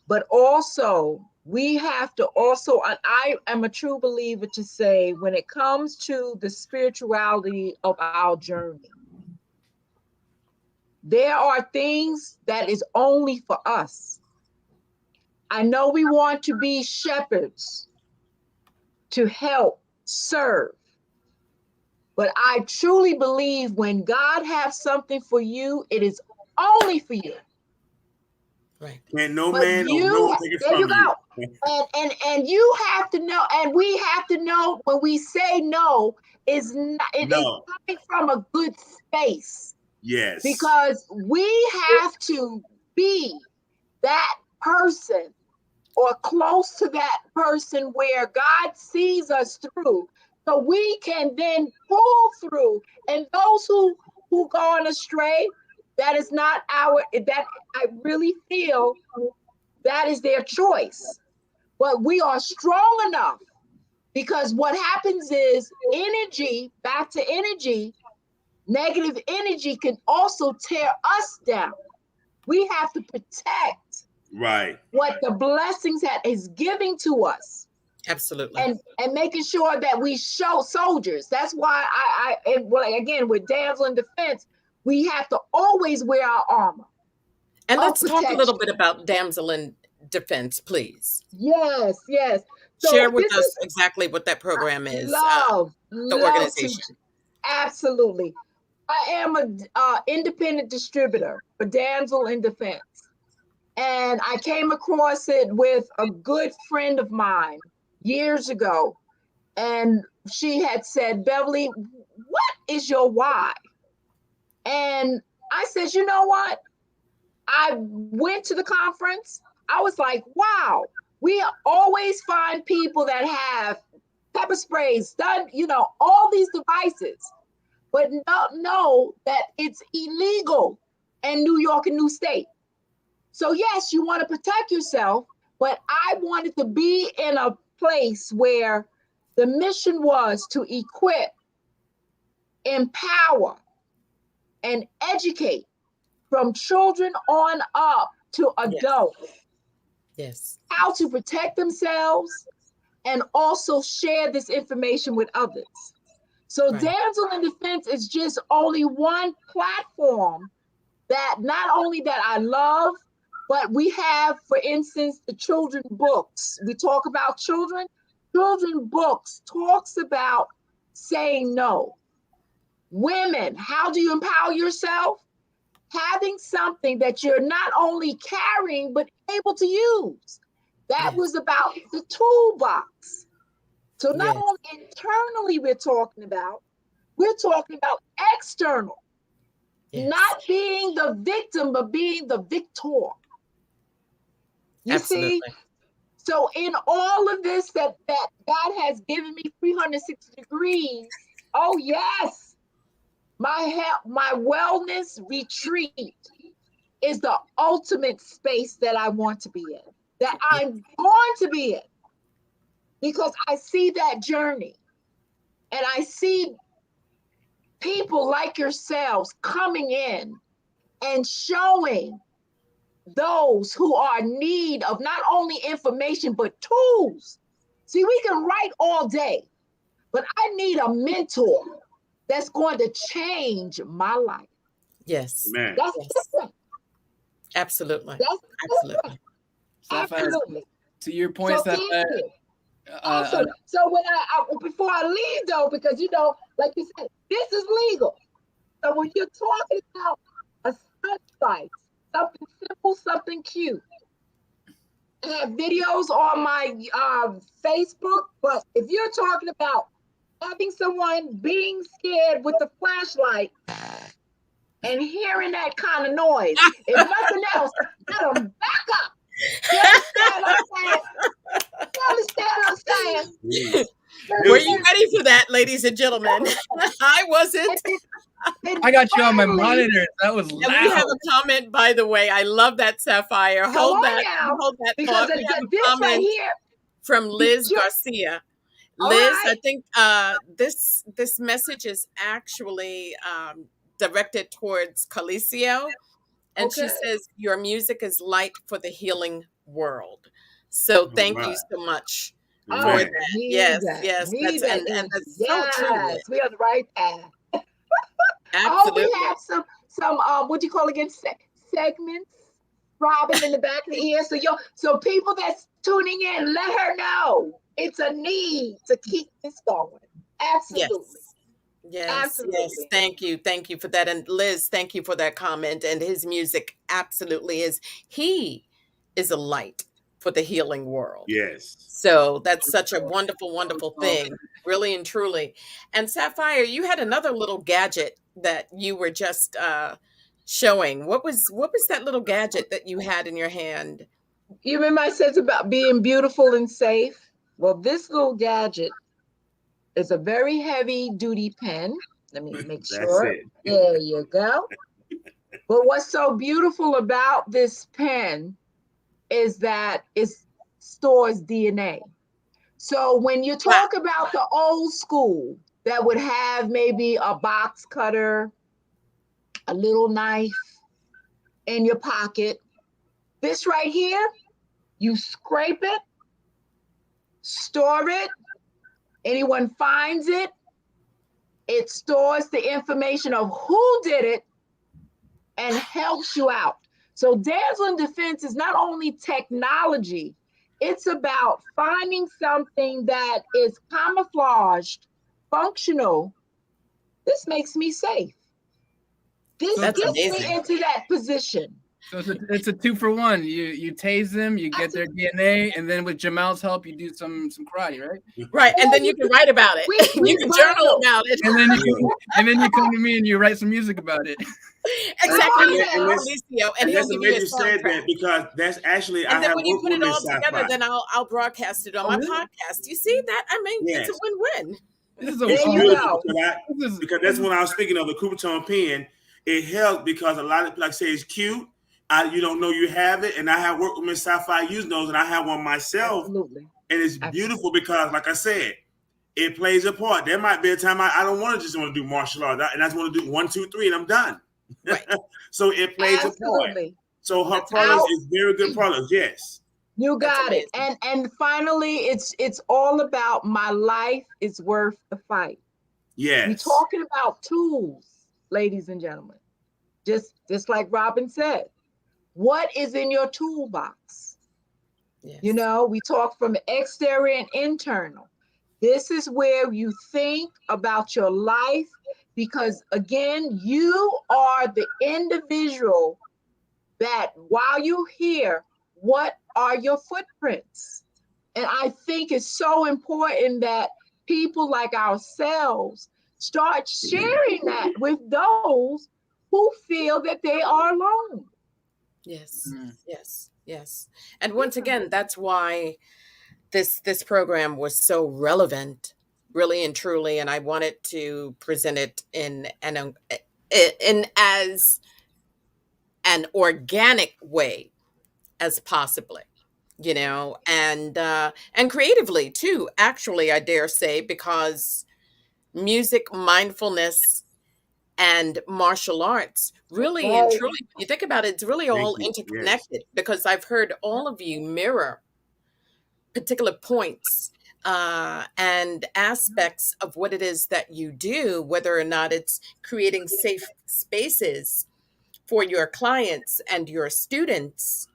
but also we have to also, and I am a true believer to say, when it comes to the spirituality of our journey, there are things that is only for us. I know we want to be shepherds to help serve, but I truly believe when God has something for you, it is only for you. Right. and no But man or no you, one take it there you from you. go. And you have to know, and we have to know when we say no, is not, it is No. coming from a good space, Yes. because we have to be that person or close to that person where God sees us through, so we can then pull through. And those who gone astray, that is not our, that I really feel that is their choice. But we are strong enough, because what happens is energy, back to energy, negative energy can also tear us down. We have to protect Right. what the blessings that is giving to us, Absolutely. and making sure that we show soldiers. That's why well, again, with damsel in defense, we have to always wear our armor. And of let's talk a little protection. bit about Damsel in Defense, please. Yes, yes. Share So with this us is exactly what that program is, the love to organization. absolutely. I am a independent distributor for Damsel in Defense. And I came across it with a good friend of mine years ago. And she had said, Beverly, what is your why? And I said, you know what? I went to the conference. I was like, wow, we always find people that have pepper sprays, done, all these devices, but not know that it's illegal in New York and new state. So yes, you want to protect yourself, but I wanted to be in a place where the mission was to equip, empower, and educate from children on up to Yes. adults Yes. how to protect themselves and also share this information with others. So Right. Damsel in Defense is just only one platform that not only that I love, but we have, for instance, the children books. We talk about children. Children books talks about saying no. Women, how do you empower yourself? Having something that you're not only carrying, but able to use. That Yes. was about the toolbox. So not Yes. only internally we're talking about external, Yes. not being the victim, but being the victor. You see? Absolutely. So in all of this that God has given me 360 degrees, oh yes, my health, my wellness retreat is the ultimate space that I want to be in, that I'm going to be in, because I see that journey and I see people like yourselves coming in and showing those who are in need of not only information, but tools. See, we can write all day, but I need a mentor that's going to change my life. Yes. Man. That's Yes. different. Absolutely. That's different. Absolutely. Sapphire, Absolutely. to your point, So thank Sapphire, you. uh, Awesome. So when I before I leave though, because like you said, this is legal. So when you're talking about a sunlight, something simple, something cute, I have videos on my Facebook, but if you're talking about having someone being scared with the flashlight and hearing that kind of noise, if nothing else, let them back up. You understand what I'm saying? You understand what I'm saying? Mm. You Were Beautiful. you understand? ready for that, ladies and gentlemen? I wasn't. And I got you on my finally, monitor. That was And we have loud. a comment, by the way. I love that, Sapphire. come Hold on that. now, Hold that because thought. We have a this right comment here, from Liz you, Garcia. all Liz, right, I think this message is actually directed towards Calicio, and she okay. says your music is light for the healing world. So All thank you right. so much for I Amen. that. need Yes, that. yes, Need that and energy. that's so true, Yes, Liz. we are the right path. I hope we Absolutely. have some what do you call again, segments, Robin, in the back of the ear. So people that's tuning in, let her know it's a need to keep this going. Absolutely, Yes. Yes, yes. absolutely. Thank you for that. And Liz, thank you for that comment. And his music absolutely is. He is a light for the healing world. Yes. So that's such a wonderful, So wonderful soft. thing, really and truly. And Sapphire, you had another little gadget that you were just showing. What was that little gadget that you had in your hand? You remember I said about being beautiful and safe? Well, this little gadget is a very heavy duty pen. Let me make That's sure. it. There you go. But what's so beautiful about this pen is that it stores DNA. So when you Wow. talk about the old school that would have maybe a box cutter, a little knife in your pocket, this right here, you scrape it, store it, anyone finds it, it stores the information of who did it and helps you out. So dazzling defense is not only technology, it's about finding something that is camouflaged, functional. This makes me safe. This So That's gets amazing. me into that position. So it's a 2-for-1. You tase them, you get their DNA, and then with Jamal's help, you do some karate, right? Right. And Or then you can write about it. You can journal about it. And then you come to me and you write some music about it. Exactly. And You that's- can Alicio, and And he'll that's give you a amazing you said soundtrack. that because that's actually I And then have when you worked put with it Miss all together, Sci-Fi. then I'll broadcast it on Oh, my really? podcast. You see that? I mean, it's a Yes. win-win. This is There It's you beautiful go. because that's when I was speaking of the Coubertin pen. It helps because a lot of, like I say, it's cute. You don't know you have it, and I have worked with Miss Sci-Fi using those, and I have one myself, Absolutely. and it's beautiful because, like I said, it plays a part. There might be a time I don't want to just want to do martial arts, and I just want to do 1, 2, 3, and I'm done. Right. So it plays a part. Absolutely. So her That's products amazing. is very good products. Yes. You That's got it. amazing. And finally, it's all about my life is worth the fight. Yes. We're talking about tools, ladies and gentlemen. Just like Robin said, what is in your toolbox? Yes. You know, we talk from exterior and internal. This is where you think about your life because, again, you are the individual that while you're here, what are your footprints? And I think it's so important that people like ourselves start sharing that with those who feel that they are alone. Yes. Mm. Yes. Yes. And once again, that's why this program was so relevant, really and truly, and I wanted to present it in as an organic way as possibly, and creatively too, actually, I dare say, because music, mindfulness, and martial arts really and Right. truly, when you think about it, it's really Thank all you. Yes. interconnected because I've heard all of you mirror particular points and aspects of what it is that you do, whether or not it's creating safe spaces for your clients and your students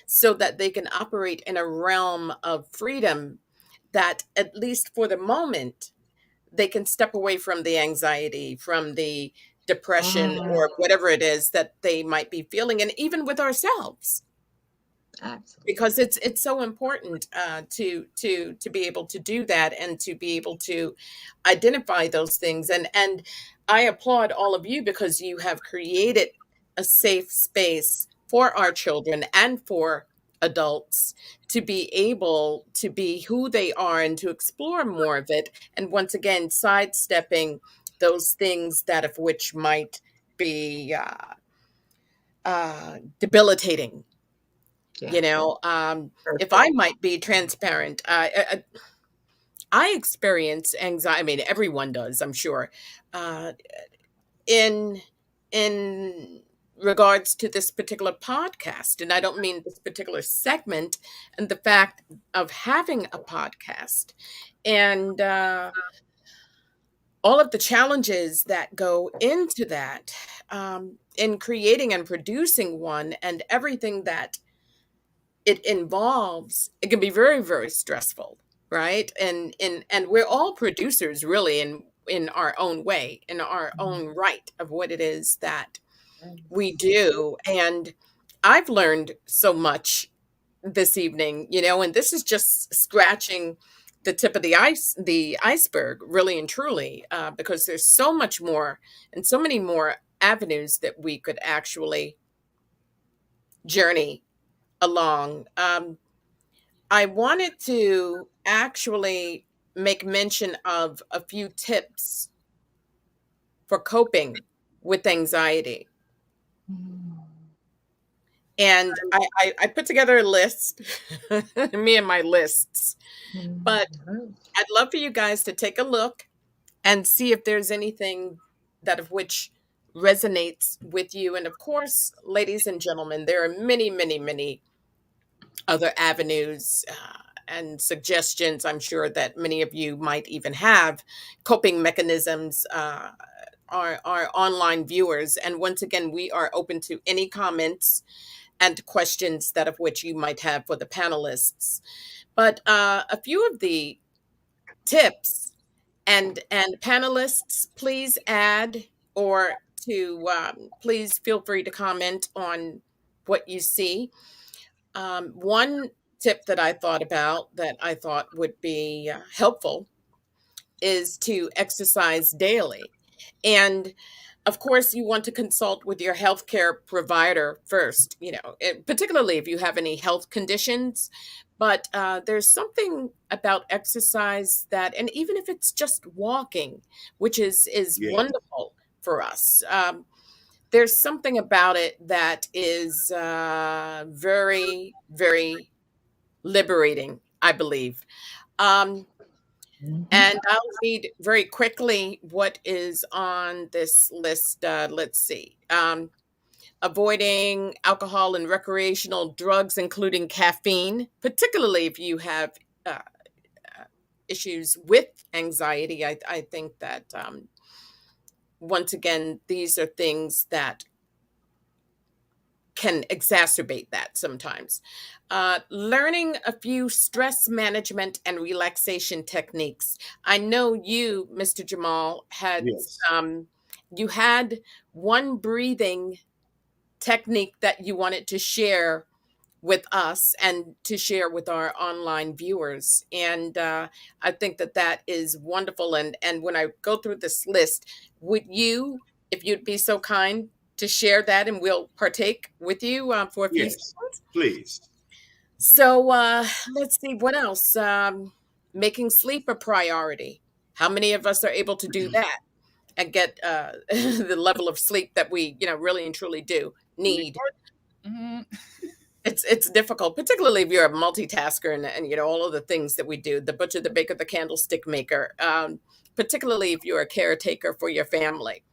so that they can operate in a realm of freedom that, at least for the moment, they can step away from the anxiety, from the depression, or whatever it is that they might be feeling, and even with ourselves, Absolutely. because it's so important to be able to do that and to be able to identify those things. And I applaud all of you because you have created a safe space for our children and for adults to be able to be who they are and to explore more of it, and once again sidestepping those things that of which might be debilitating. Yeah. If I might be transparent, I experience anxiety. I mean, everyone does, I'm sure, uh, in in regards to this particular podcast, and I don't mean this particular segment, and the fact of having a podcast, and all of the challenges that go into that, in creating and producing one, and everything that it involves. It can be very, very stressful, right? And we're all producers, really, in our own way, in our own right, of what it is that we do. And I've learned so much this evening, and this is just scratching the tip of the iceberg, really and truly, because there's so much more and so many more avenues that we could actually journey along. I wanted to actually make mention of a few tips for coping with anxiety. And I put together a list, me and my lists, but I'd love for you guys to take a look and see if there's anything that of which resonates with you. And of course, ladies and gentlemen, there are many, many, many other avenues and suggestions. I'm sure that many of you might even have coping mechanisms our online viewers. And once again, we are open to any comments and questions that of which you might have for the panelists. But a few of the tips, and panelists, please add or to please feel free to comment on what you see. One tip that I thought about that I thought would be helpful is to exercise daily. And of course, you want to consult with your healthcare provider first, particularly if you have any health conditions. But there's something about exercise that, and even if it's just walking, which is Yes. wonderful for us, there's something about it that is very, very liberating, I believe. Um, Mhm. and I'll read very quickly what is on this list. Let's see. Avoiding alcohol and recreational drugs, including caffeine, particularly if you have uh, issues with anxiety. I think that, once again, these are things that can exacerbate that sometimes. Learning a few stress management and relaxation techniques. I know you, Mr. Jamal, Yes. you had one breathing technique that you wanted to share with us and to share with our online viewers. And I think that that is wonderful. And when I go through this list, would you, if you'd be so kind to share that, and we'll partake with you for a few Yes. seconds. Please. So let's see what else. Making sleep a priority. How many of us are able to do that and get the level of sleep that we, really and truly do need? Mhm. It's difficult, particularly if you're a multitasker and all of the things that we do, the butcher, the baker, the candlestick maker, particularly if you're a caretaker for your family.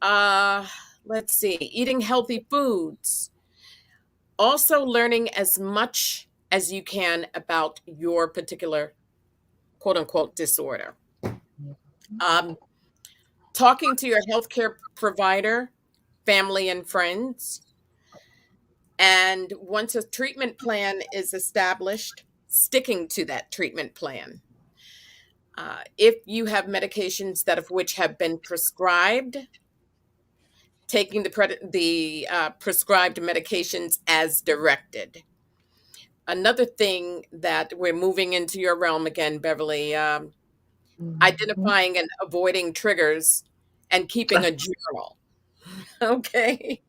Uh, let's see, eating healthy foods. Also learning as much as you can about your particular quote unquote disorder. Um, Talking to your healthcare provider, family, and friends. And once a treatment plan is established, sticking to that treatment plan. If you have medications that of which have been prescribed, taking the prescribed medications as directed. Another thing that we're moving into your realm again, Beverly, Mhm. identifying and avoiding triggers and keeping a journal. Okay.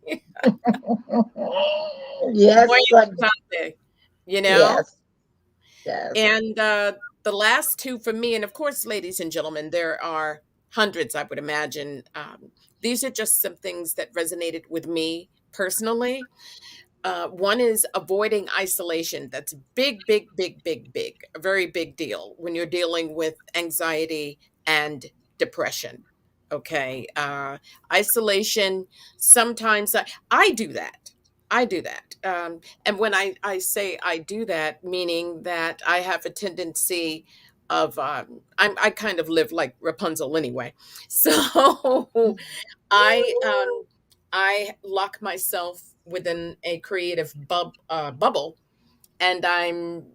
Yes, Muy Sunday. importante, you know? Yes, yes. And the last two for me, and of course, ladies and gentlemen, there are hundreds, I would imagine. These are just some things that resonated with me personally. One is avoiding isolation. That's big, big, big, big, big, a very big deal when you're dealing with anxiety and depression. Okay. Isolation, sometimes I do that. I do that. And when I say I do that, meaning that I have a tendency of, I kind of live like Rapunzel anyway. So I lock myself within a creative bubble, and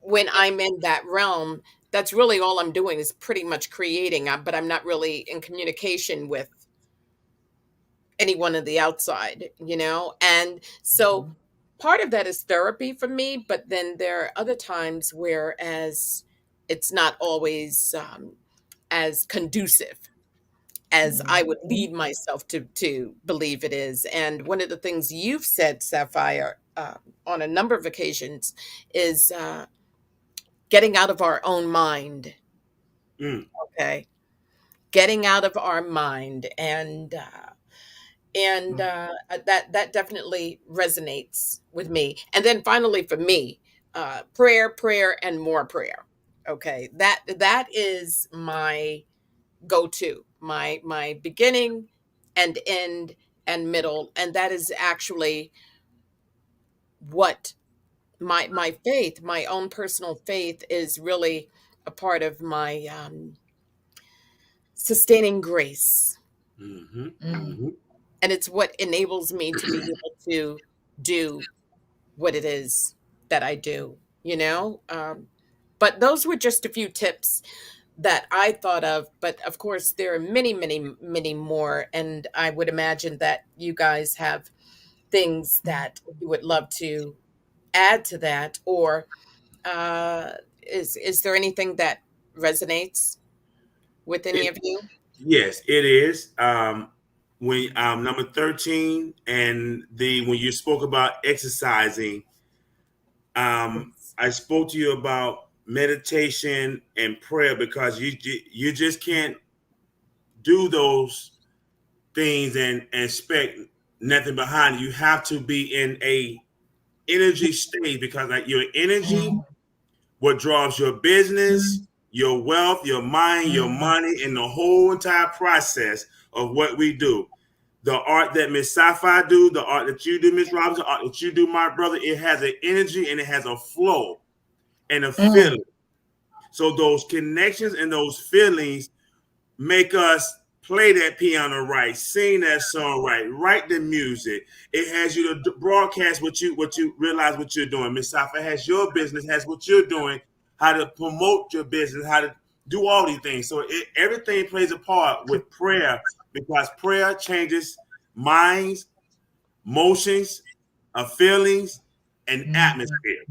when I'm in that realm, that's really all I'm doing is pretty much creating, but I'm not really in communication with anyone on the outside, And so Mhm. part of that is therapy for me, but then there are other times whereas it's not always as conducive as I would Mhm. lead myself to believe it is. And one of the things you've said, Sapphire, on a number of occasions, is getting out of our own mind. Mm. Okay, getting out of our mind, and that definitely resonates with me. And then finally, for me, prayer, prayer, and more prayer. Okay, that is my go-to, my beginning and end and middle, and that is actually what my faith, my own personal faith, is really a part of my sustaining grace. Mm-hmm. Mm. Mm-hmm. And it's what enables me to be able to do what it is that I do, you know? But those were just a few tips that I thought of. But of course, there are many, many, many more. And I would imagine that you guys have things that you would love to add to that. Or is there anything that resonates with any It, of you? yes, it is. When number 13 and the when you spoke about exercising, Yes. I spoke to you about meditation and prayer because you just can't do those things and expect nothing behind it. You have to be in a energy state because like your energy, Mm. what drives your business, your wealth, your mind, your Mm. money, and the whole entire process of what we do. The art that Miss Sci-Fi do, the art that you do, Miss Robinson, the art that you do, my brother, it has an energy and it has a flow and a Mm. feeling. So those connections and those feelings make us play that piano right, sing that song right, write the music. It has you to broadcast what you realize what you're doing. Miss Safa has your business, has what you're doing, how to promote your business, how to do all these things. So everything plays a part with prayer because prayer changes minds, motions, feelings, and Mm. atmosphere.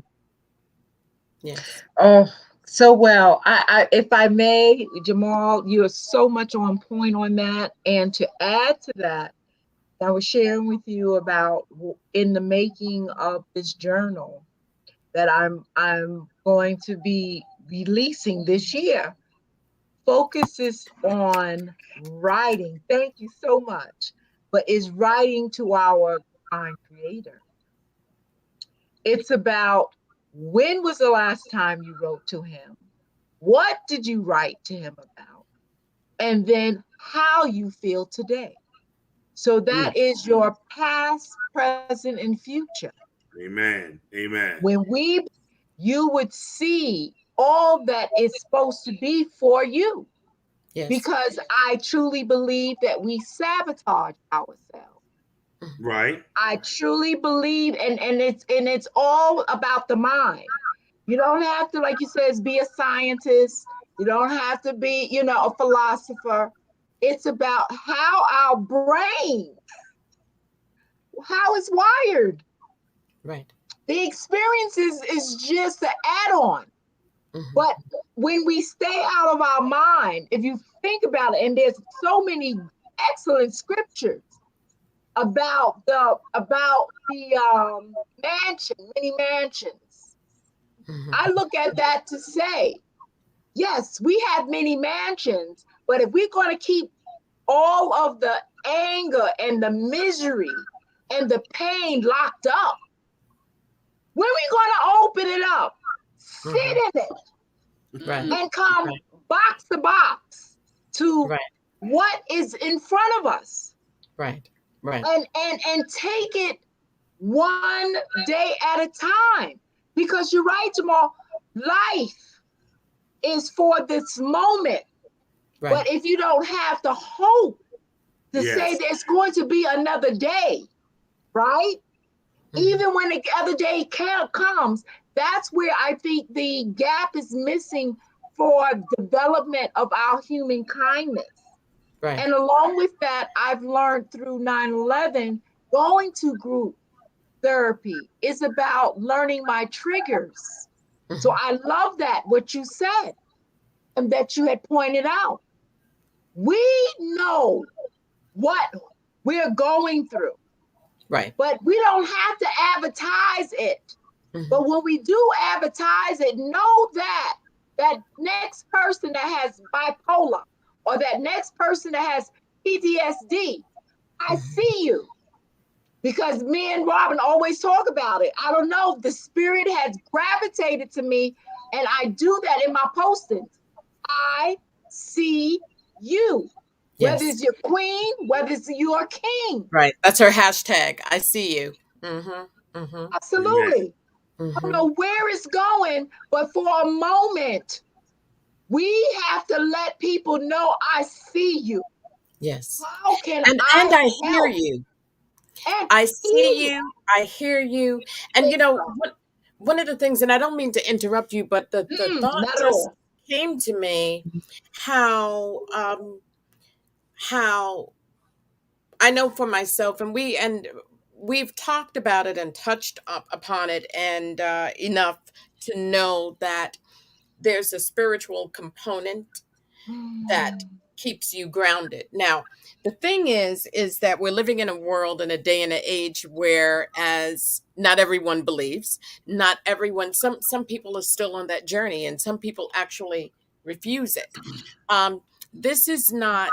Yes. Oh, so well. If I may, Jamal, you're so much on point on that. And to add to that, I was sharing with you about in the making of this journal that I'm going to be releasing this year. Focuses on writing. Thank you so much. But is writing to our divine creator. It's about when was the last time you wrote to him? What did you write to him about? And then how you feel today. So Mm. that is your past, present, and future. Amen. Amen. When you would see all that is supposed to be for you. Yes. Because I truly believe that we sabotage ourselves. Mhm. Right. I truly believe, and it's all about the mind. You don't have to, like you says, be a scientist. You don't have to be, a philosopher. It's about how our brain, how it's wired. Right. The experience is just an add-on. Hmm. But when we stay out of our mind, if you think about it, and there's so many excellent scriptures about the mansion, many mansions. I Hmm. look at that to say, yes, we have many mansions, but if we're going to keep all of the anger and the misery and the pain locked up, when are we going to open it up, sit Hmm. in it, Right. and come Right. box to box to Right. what is in front of us, Right. Right. and take it one day at a time? Because you're right, Jamal, life is for this moment. Right. But if you don't have the hope to say Yes. there's going to be another day, right? Hmm. Even when the other day comes, that's where I think the gap is missing for development of our human kindness. Right. And along with that, I've learned through 9/11, going to group therapy is about learning my triggers. So Hmm. I love that, what you said, and that you had pointed out. We know what we're going through, Right. but we don't have to advertise it. Hmm. But when we do advertise it, know that that next person that has bipolar or that next person that has PTSD, I Hmm. see you. Because me and Robin always talk about it. I don't know, the spirit has gravitated to me, and I do that in my postings. I see you, whether Yes. it's your queen, whether it's your king. Right. That's her hashtag. I see you. Hmm. Hmm. Amen. Absolutely. I don't Hmm. know where it's going, but for a moment, we have to let people know I see you. Yes. How can And I I hear help you. and I hear see you? you. I hear you. And Thank you you, know, God. one of the things, and I don't mean to interrupt you, but the thought Not at just all. came to me how I know for myself, and we've talked about it and touched up upon it, and enough to know that there's a spiritual component that Mm. keeps you grounded. Now, the thing is that we're living in a world in a day and an age where, as not everyone believes, not everyone, some people are still on that journey, and some people actually refuse it. This is not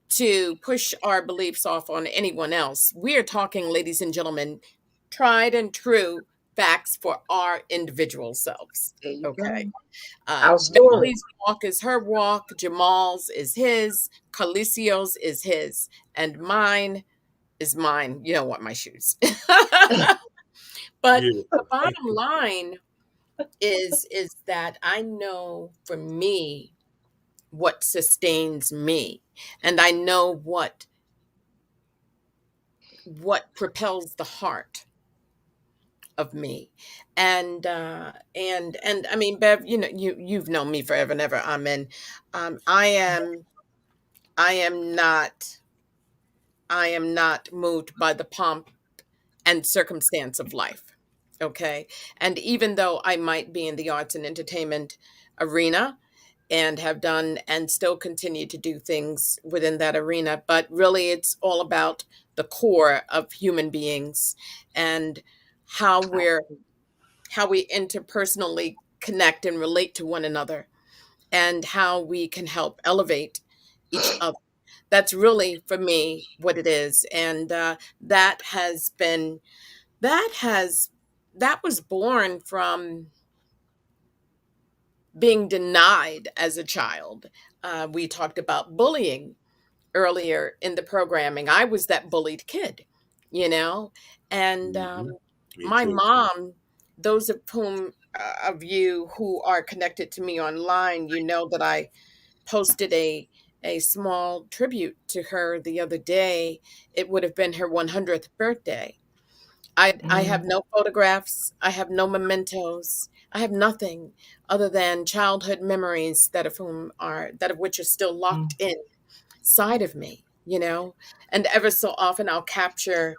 to push our beliefs off on anyone else. We are talking, ladies and gentlemen, tried and true facts for our individual selves. There you Okay. go. Our story. Bailey's walk is her walk, Jamal's is his, Calicio's is his, and mine is mine. You don't want my shoes. But Beautiful. the bottom line is that I know for me what sustains me, and I know what propels the heart of me. And I mean, Bev, you know, you've known me forever and ever. Amen. I am I am not I am not moved by the pomp and circumstance of life. Okay. And even though I might be in the arts and entertainment arena and have done and still continue to do things within that arena, but really it's all about the core of human beings and how we're how we interpersonally connect and relate to one another and how we can help elevate each other. That's really for me what it is. And that has been, that has, that was born from being denied as a child. We talked about bullying earlier in the programming. I was that bullied kid, you know, and Hmm. Me my too. mom, those of whom of you who are connected to me online, you know that I posted a small tribute to her the other day. It would have been her 100th birthday. I have Mm. no photographs. I have no mementos. I have nothing other than childhood memories that of which are still Mm. locked in side of me, you know? And ever so often I'll catch a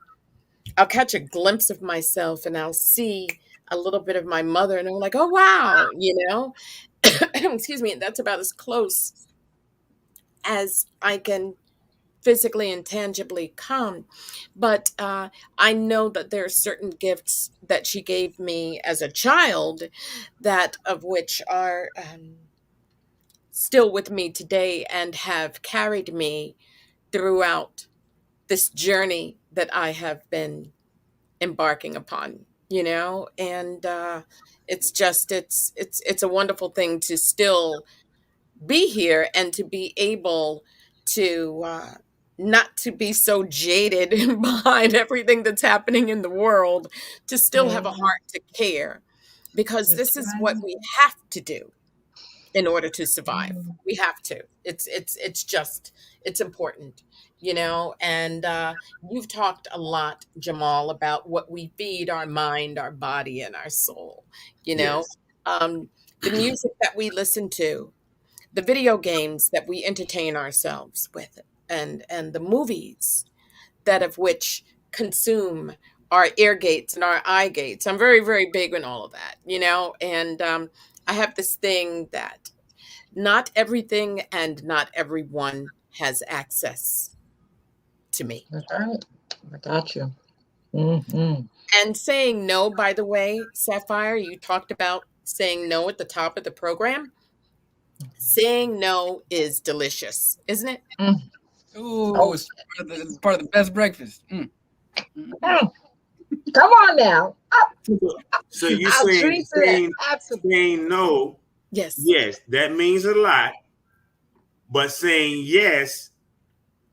glimpse of myself and I'll see a little bit of my mother and I'm like, "Oh wow," you know? Excuse me, that's about as close as I can physically and tangibly come. But I know that there are certain gifts that she gave me as a child that of which are still with me today and have carried me throughout this journey that I have been embarking upon, you know? And it's just it's a wonderful thing to still be here and to be able to not to be so jaded behind everything that's happening in the world, to still have a Mhm. heart to care, because That's this is what right. we have to do in order to survive. Mm. We have to. It's just it's important, you know. And you've talked a lot, Jamal, about what we feed our mind, our body, and our soul. You know, Yes. um, the music that we listen to, the video games that we entertain ourselves with, and the movies that of which consume our ear gates and our eye gates. I'm very, very big on all of that, you know. And I have this thing that not everything and not everyone has access to me. That's right. I got you. Hmm. And saying no, by the way, Sapphire, you talked about saying no at the top of the program. Saying no is delicious, isn't it? Mm. Ooh, Oh, it's part of the best breakfast. Mm. mm. Come on now. So you I'll drink to that. Absolutely. saying no, Yes. yes, that means a lot, but saying yes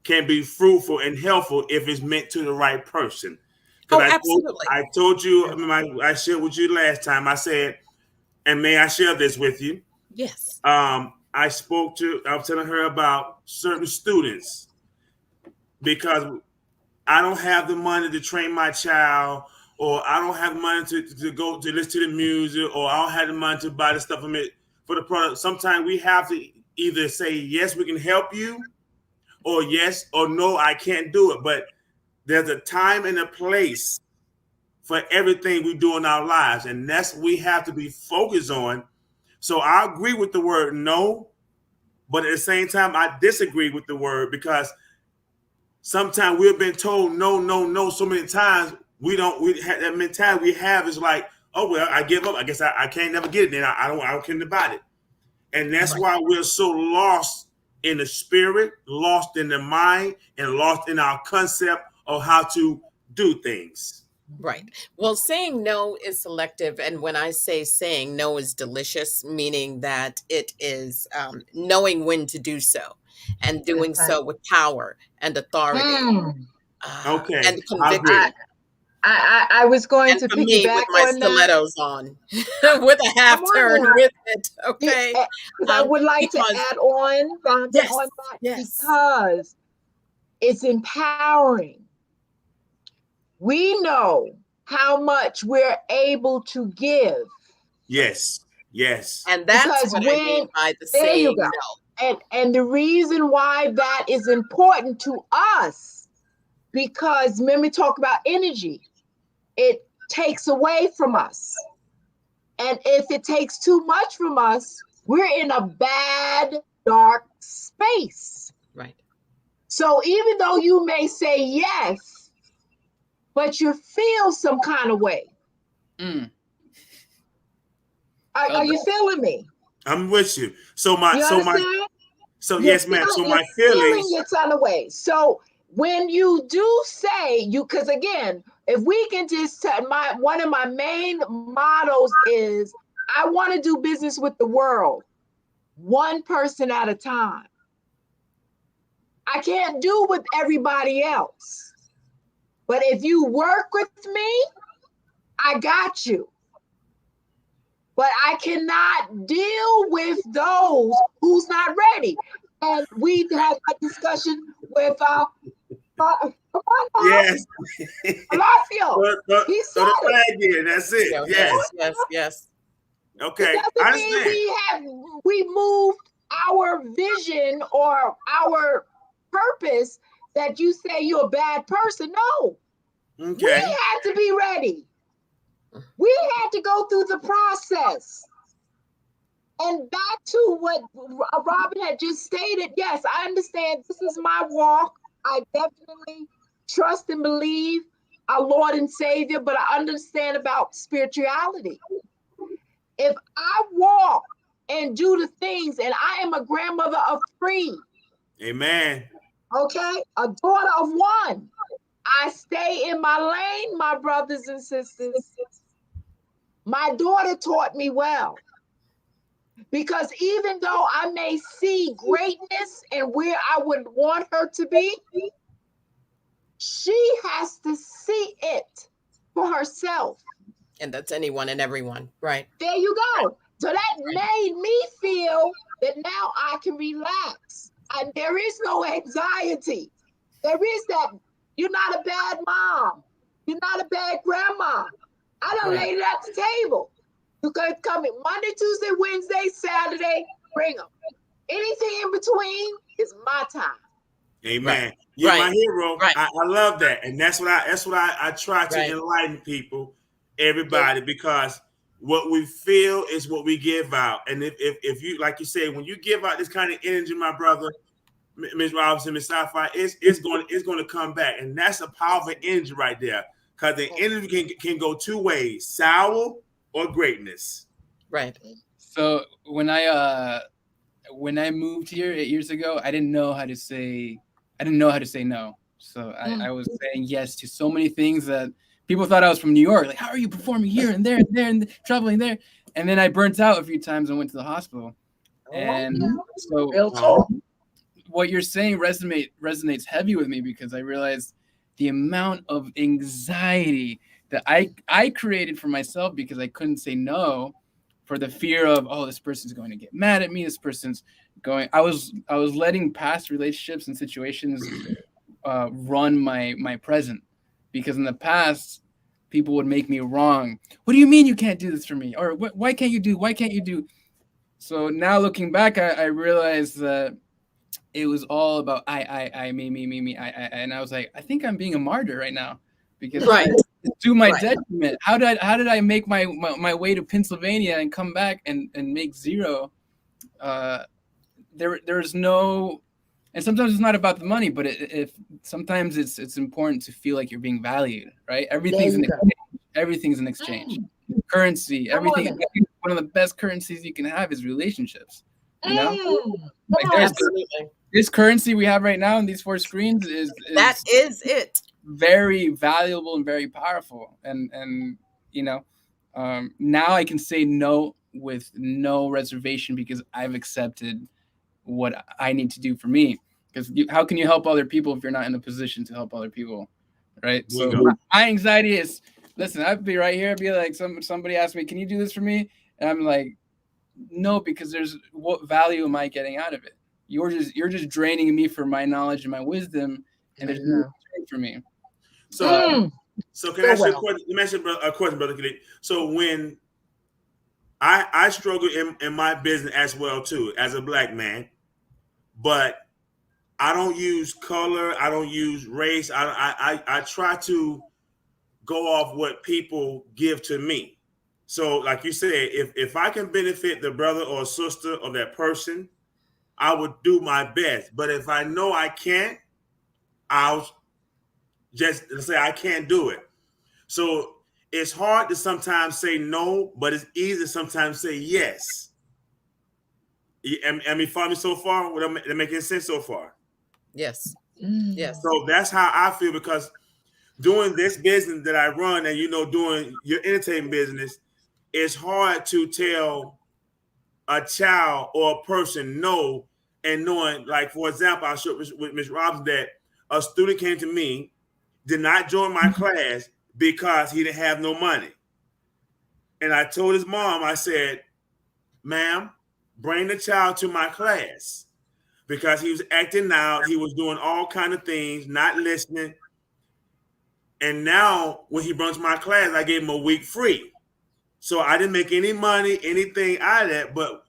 can be fruitful and helpful if it's meant to the right person. Because Oh, absolutely. I told you, I, mean, I shared with you last time. I said, and may I share this with you? Yes. I was telling her about certain students. because I don't have the money to train my child, or I don't have money to go to listen to the music, or I don't have the money to buy the stuff from it for the product. Sometimes we have to either say, yes, we can help you, or yes, or no, I can't do it. But there's a time and a place for everything we do in our lives. And that's what we have to be focused on. So I agree with the word no, but at the same time, I disagree with the word, because sometimes we've been told no, no, no so many times. We have that mentality we have is like, oh, well, I give up. I guess I can't never get it. Then I don't care about it. And that's why we're so lost in the spirit, lost in the mind, and lost in our concept of how to do things. Right. Well, saying no is selective. And when I say saying no is delicious, meaning that it is knowing when to do so and doing That's right. so with power and authority Okay, and I agree. conviction. I was going And to for me, piggyback with my on that. stilettos on, with a half Come on turn now. with it. Okay. I would like to Because add on, Rhonda, yes, on that, yes, because it's empowering. We know how much we're able to give. Yes, yes. and that's Because what I mean by the there you saying go. no. And the reason why that is important to us, because when we talk about energy, it takes away from us. And if it takes too much from us, we're in a bad, dark space. Right. So even though you may say yes, but you feel some kind of way. Mm. Are you feeling me? I'm with you. So You understand? yes, ma'am. So my feeling feelings. your ton of ways. So when you do say because again, if we can just one of my main mottos is I want to do business with the world, one person at a time. I can't do with everybody else, but if you work with me, I got you. But I cannot deal with those who's not ready. And we had a discussion with Yes. Palacio. He said the flag it. in. That's it. Yes, Yes. yes. Okay. It I doesn't understand. mean we moved our vision or our purpose that you say you're a bad person. No. Okay. We had to be ready. We had to go through the process. And back to what Robin had just stated, yes, I understand this is my walk. I definitely trust and believe our Lord and Savior, but I understand about spirituality. If I walk and do the things, and I am a grandmother of 3. Amen. Okay, a daughter of 1. I stay in my lane, my brothers and sisters. My daughter taught me well. Because even though I may see greatness and where I would want her to be, she has to see it for herself. And that's anyone and everyone. Right. There you go. So that made me feel that now I can relax. And there is no anxiety. There is that you're not a bad mom. You're not a bad grandma. I done laid it at the table. You can come in Monday, Tuesday, Wednesday, Saturday, bring them. Anything in between is my time. Amen. Right. You're Right. my hero. Right. I love that. And that's what I try to enlighten people, everybody, because what we feel is what we give out. And if you, like you said, when you give out this kind of energy, my brother, Ms. Robinson, Ms. Sapphire, it's going to come back. And that's a powerful energy right there. Because the energy can go 2 ways, sour or greatness. Right. So when I moved here 8 years ago, I didn't know how to say no. So I was saying yes to so many things that people thought I was from New York. Like, how are you performing here and there and there and traveling there? And then I burnt out a few times and went to the hospital. And so what you're saying resonates heavy with me, because I realized the amount of anxiety that I created for myself because I couldn't say no, for the fear of, oh, this person's going to get mad at me. This person's going. I was letting past relationships and situations run my present, because in the past people would make me wrong. What do you mean you can't do this for me? Or why can't you do? Why can't you do? So now looking back, I realized that it was all about me, and I was like, I think I'm being a martyr right now, because Right. to my Right. detriment. How did I make my way to Pennsylvania and come back and make zero? There's no, and sometimes it's not about the money, but if sometimes it's important to feel like you're being valued, right? There Everything's you an go. exchange. Everything's an exchange. Currency, Come on everything. now. One of the best currencies you can have is relationships. You know, Come like on. Absolutely. this currency we have right now in these 4 screens That is is it. very valuable and very powerful. And you know, now I can say no with no reservation, because I've accepted what I need to do for me. Because how can you help other people if you're not in a position to help other people, right? There you So go. my anxiety is, listen, I'd be right here, I'd be like, somebody asked me, can you do this for me? And I'm like, no, because there's, what value am I getting out of it? You're just draining me for my knowledge and my wisdom, and There there's you no go. return for me. So, so can I So ask you a well. question? Let me ask you a question, Brother Khalid. So when I struggle in my business as well too, as a black man, but I don't use color, I don't use race. I try to go off what people give to me. So, like you said, if I can benefit the brother or sister or that person, I would do my best. But if I know I can't, I'll just say I can't do it. So it's hard to sometimes say no, but it's easy to sometimes say yes. I mean, follow me so far? Would that making sense so far? Yes. Mm. Yes. So that's how I feel, because doing this business that I run, and doing your entertainment business, it's hard to tell a child or a person no, and knowing, like, for example, I showed with Ms. Robinson that a student came to me, did not join my class because he didn't have no money. And I told his mom, I said, ma'am, bring the child to my class, because he was acting out. He was doing all kind of things, not listening. And now when he brings my class, I gave him a week free. So I didn't make any money, anything out of that. But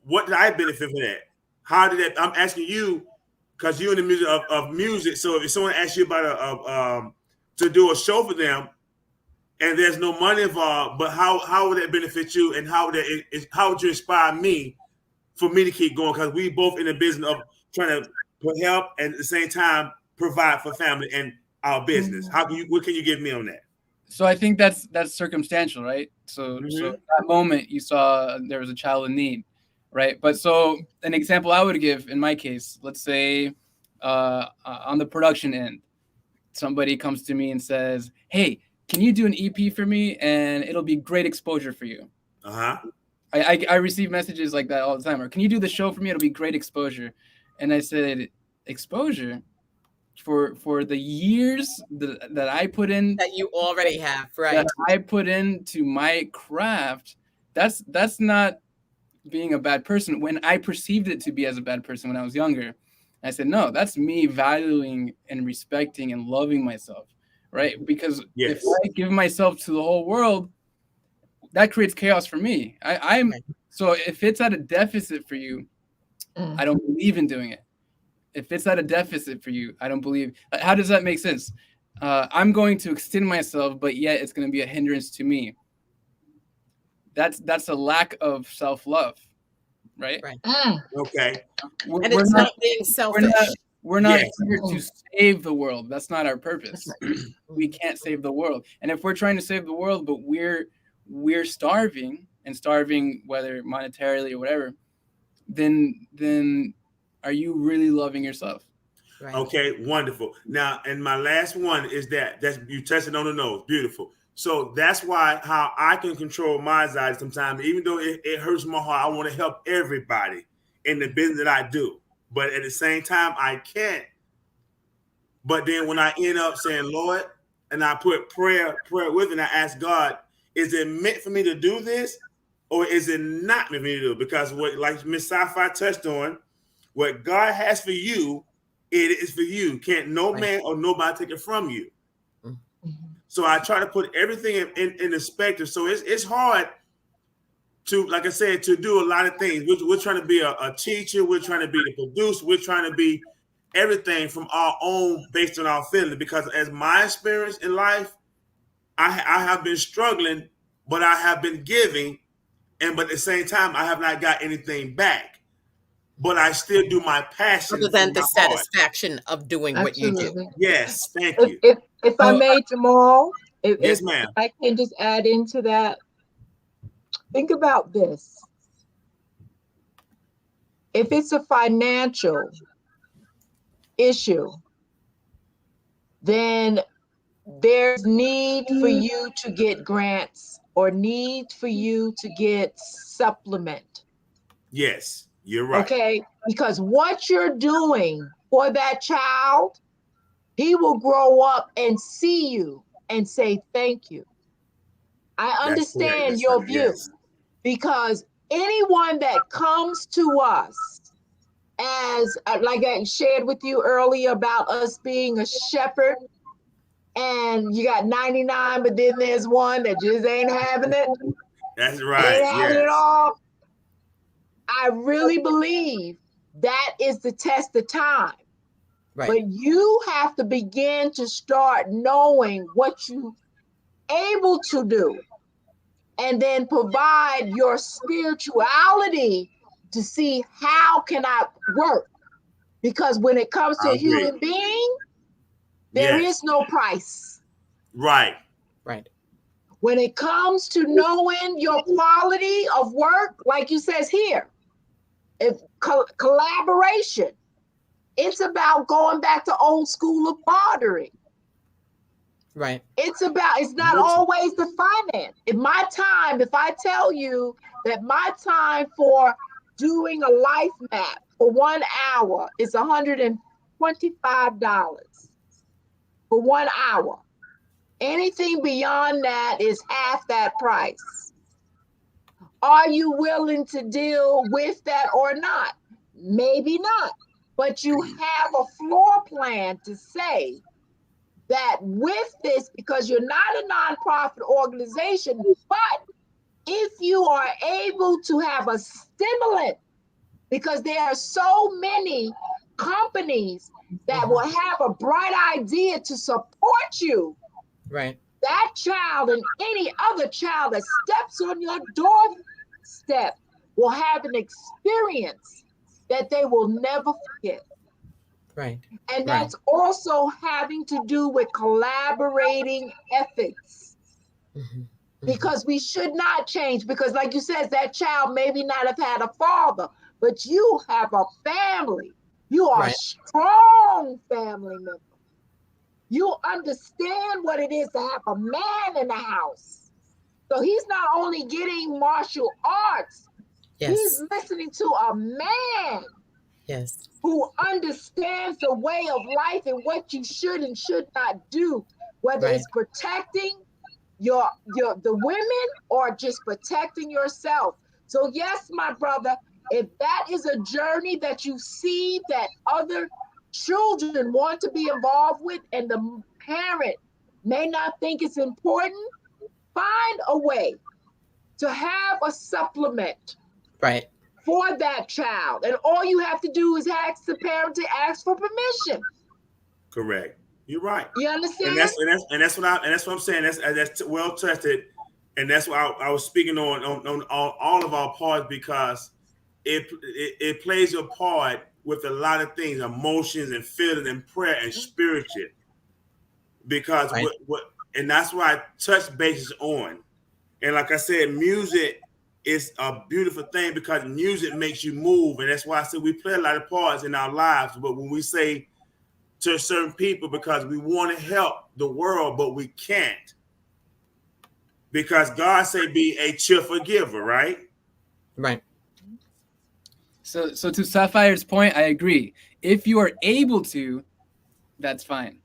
what did I benefit from that? How did that? I'm asking you, because you're in the music of music. So if someone asks you about to do a show for them, and there's no money involved, but how would that benefit you, and how would you inspire me for me to keep going? Because we both in the business of trying to put help and at the same time provide for family and our business. What can you give me on that? So I think that's circumstantial, right? So Mhm. that moment you saw there was a child in need, right? But so an example I would give in my case, let's say on the production end, somebody comes to me and says, "Hey, can you do an EP for me? And it'll be great exposure for you." Uh-huh. I receive messages like that all the time. Or, can you do the show for me? It'll be great exposure. And I said, exposure for the years that I put in, That you already have, right? that I put into my craft, that's not being a bad person. When I perceived it to be as a bad person when I was younger, I said, no, that's me valuing and respecting and loving myself, right? Because Yes. if I give myself to the whole world, that creates chaos for me. I'm Right. So if it's at a deficit for you, I don't believe in doing it. If it's at a deficit for you, I don't believe. How does that make sense? I'm going to extend myself, but yet it's going to be a hindrance to me. That's a lack of self-love, right? Right. Okay. And it's not being selfish. We're not Yes. here to save the world. That's not our purpose. That's We can't save the world. And if we're trying to save the world, but we're starving, whether monetarily or whatever, then are you really loving yourself? Right. Okay, wonderful. Now, and my last one is that's you touched it on the nose. Beautiful. So that's why how I can control my anxiety sometimes, even though it hurts my heart. I want to help everybody in the business that I do. But at the same time, I can't. But then when I end up saying, Lord, and I put prayer with it, and I ask God, is it meant for me to do this? Or is it not meant for me to do? Because what, like Miss Sci-Fi touched on, what God has for you It is for you. Can't no Right. man or nobody take it from you. Mm. So I try to put everything in perspective. So it's hard to, like I said, to do a lot of things. We're trying to be a teacher. We're trying to be the producer. We're trying to be everything from our own based on our feelings. Because as my experience in life, I have been struggling, but I have been giving, but at the same time, I have not got anything back. But I still do my Other passion than from the my heart. satisfaction of doing what you do. Absolutely. Yes, thank If you. if, if I So may, Jamal, Yes, if ma'am. I can just add into that, think about this. If it's a financial issue, then there's need for you to get grants or need for you to get supplement. Yes, you're right. Okay, because what you're doing for that child, he will grow up and see you and say thank you. I That's correct. understand That's right. your view, Yes. because anyone that comes to us as like I shared with you earlier about us being a shepherd, and you got 99, but then there's one that just ain't having it, That's right. ain't having it Yes. all. I really believe that is the test of time. Right. But you have to begin to start knowing what you able to do, and then provide your spirituality to see how can I work. Because when it comes to I a agree. human being, there Yes. is no price. Right. Right. When it comes to knowing your quality of work, like you says here, if collaboration, it's about going back to old school of bartering. Right. It's not always the finance. If I tell you that my time for doing a life map for 1 hour is $125 for 1 hour. Anything beyond that is half that price. Are you willing to deal with that or not? Maybe not. But you have a floor plan to say that with this, because you're not a nonprofit organization, but if you are able to have a stimulant, because there are so many companies that will have a bright idea to support you, Right. that child and any other child that steps on your doorstep will have an experience that they will never forget. Right. And Right. that's also having to do with collaborating ethics, Mm-hmm. Mm-hmm. because we should not change. Because, like you said, that child maybe not have had a father, but you have a family. You are a Right. strong family member. You understand what it is to have a man in the house. So he's not only getting martial arts, he's Yes. listening to a man Yes. who understands the way of life and what you should and should not do, whether Right. it's protecting the women or just protecting yourself. So yes, my brother, if that is a journey that you see that other children want to be involved with and the parent may not think it's important, find a way to have a supplement Right. for that child. And all you have to do is ask the parent to ask for permission. Correct. You're right. You And understand? that's what I'm saying. That's well tested, and that's why I was speaking on all of our parts, because it plays a part with a lot of things, emotions and feeling and prayer and spiritual. Because Right. and that's why I touch bases on. And like I said, music is a beautiful thing because music makes you move, and that's why I said we play a lot of parts in our lives. But when we say to certain people, because we want to help the world, but we can't, because God say be a cheerful giver, right? Right. So to Sapphire's point, I agree. If you are able to, that's fine.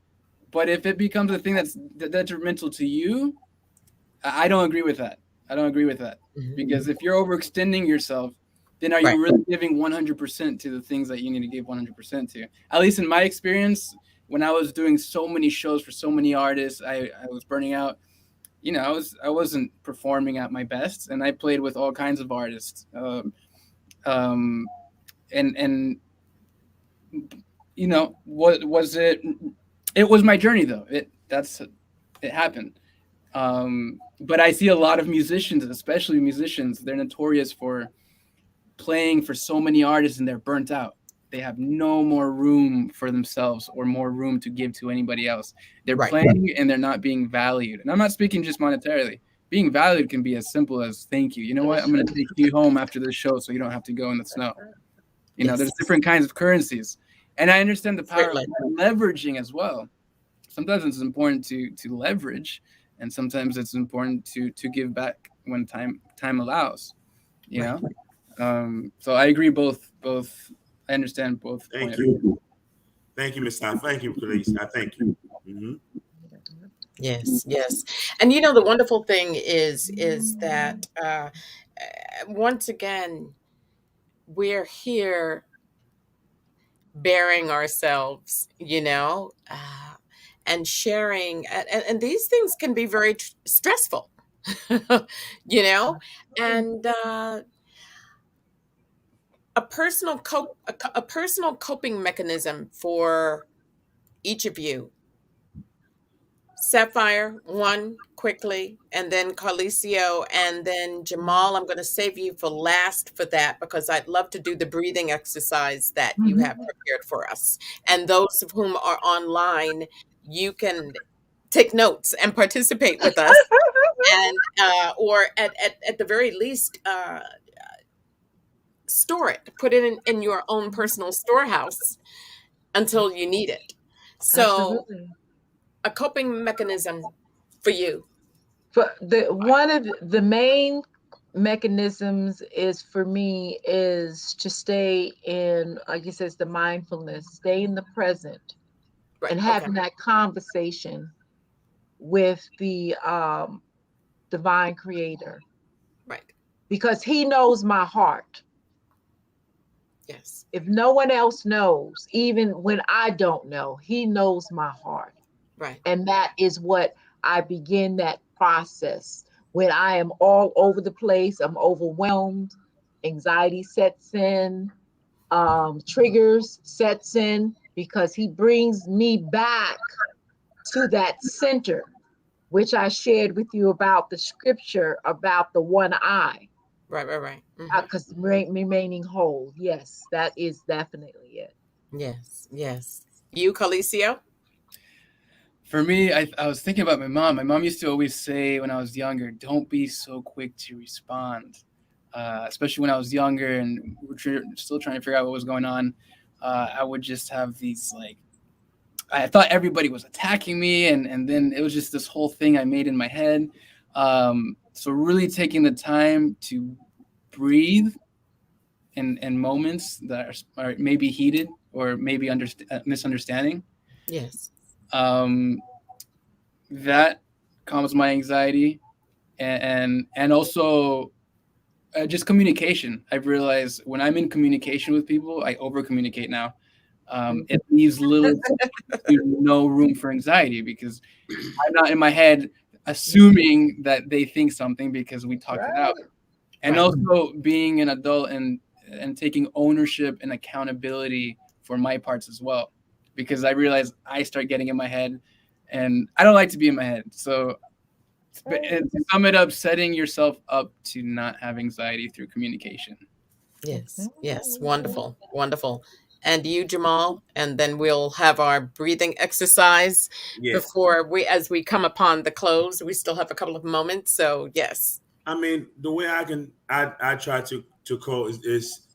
But if it becomes a thing that's detrimental to you, I don't agree with that. I don't agree with that. Mm-hmm. Because if you're overextending yourself then are Right. you really giving 100% to the things that you need to give 100% to? At least in my experience, when I was doing so many shows for so many artists, I was burning out. I wasn't performing at my best, and I played with all kinds of artists. Um, and what was it? It was my journey, though. It happened. But I see a lot of musicians, especially musicians, they're notorious for playing for so many artists and they're burnt out. They have no more room for themselves or more room to give to anybody else. They're Right. playing and they're not being valued. And I'm not speaking just monetarily. Being valued can be as simple as thank you. You know what? I'm going to take you home after this show so you don't have to go in the snow. Yes. There's different kinds of currencies. And I understand the power Certainly. of leveraging as well. Sometimes it's important to leverage, and sometimes it's important to give back when time allows. Right. So I agree both. I understand both. Thank you. Thank you, Ms. Stein. Thank you, please. I thank you. Yes, yes. And the wonderful thing is that once again, we're here bearing ourselves, and sharing, and these things can be very stressful, and a personal coping mechanism for each of you. Sapphire, one quickly, and then Carlicio, and then Jamal. I'm going to save you for last for that because I'd love to do the breathing exercise that you have prepared for us. And those of whom are online, you can take notes and participate with us, and or at the very least, store it, put it in your own personal storehouse until you need it. So. Absolutely. A coping mechanism for you. One of the main mechanisms is for me is to stay in, like you said, the mindfulness, stay in the present, Right. and having that conversation with the divine creator, Right. because he knows my heart. Yes. If no one else knows, even when I don't know, he knows my heart. Right. And that is what I begin that process. When I am all over the place, I'm overwhelmed, anxiety sets in, triggers sets in, because he brings me back to that center, which I shared with you about the scripture about the one eye. Right. Because remaining whole. Yes, that is definitely it. Yes. You, Carlicio? For me, I was thinking about my mom. My mom used to always say when I was younger, don't be so quick to respond. Especially when I was younger and still trying to figure out what was going on. I would just have these, I thought everybody was attacking me, and then it was just this whole thing I made in my head. So really taking the time to breathe in moments that are maybe heated or maybe misunderstanding. Yes. That calms my anxiety, and also just communication. I've realized when I'm in communication with people, I over communicate now. It leaves little to no room for anxiety because I'm not in my head assuming that they think something because we talked it out. And also being an adult and taking ownership and accountability for my parts as well, because I realize I start getting in my head and I don't like to be in my head. So to sum it up, setting yourself up to not have anxiety through communication. Yes. Wonderful. And you, Jamal, and then we'll have our breathing exercise before as we come upon the close. We still have a couple of moments, so yes. I mean, the way I try to code is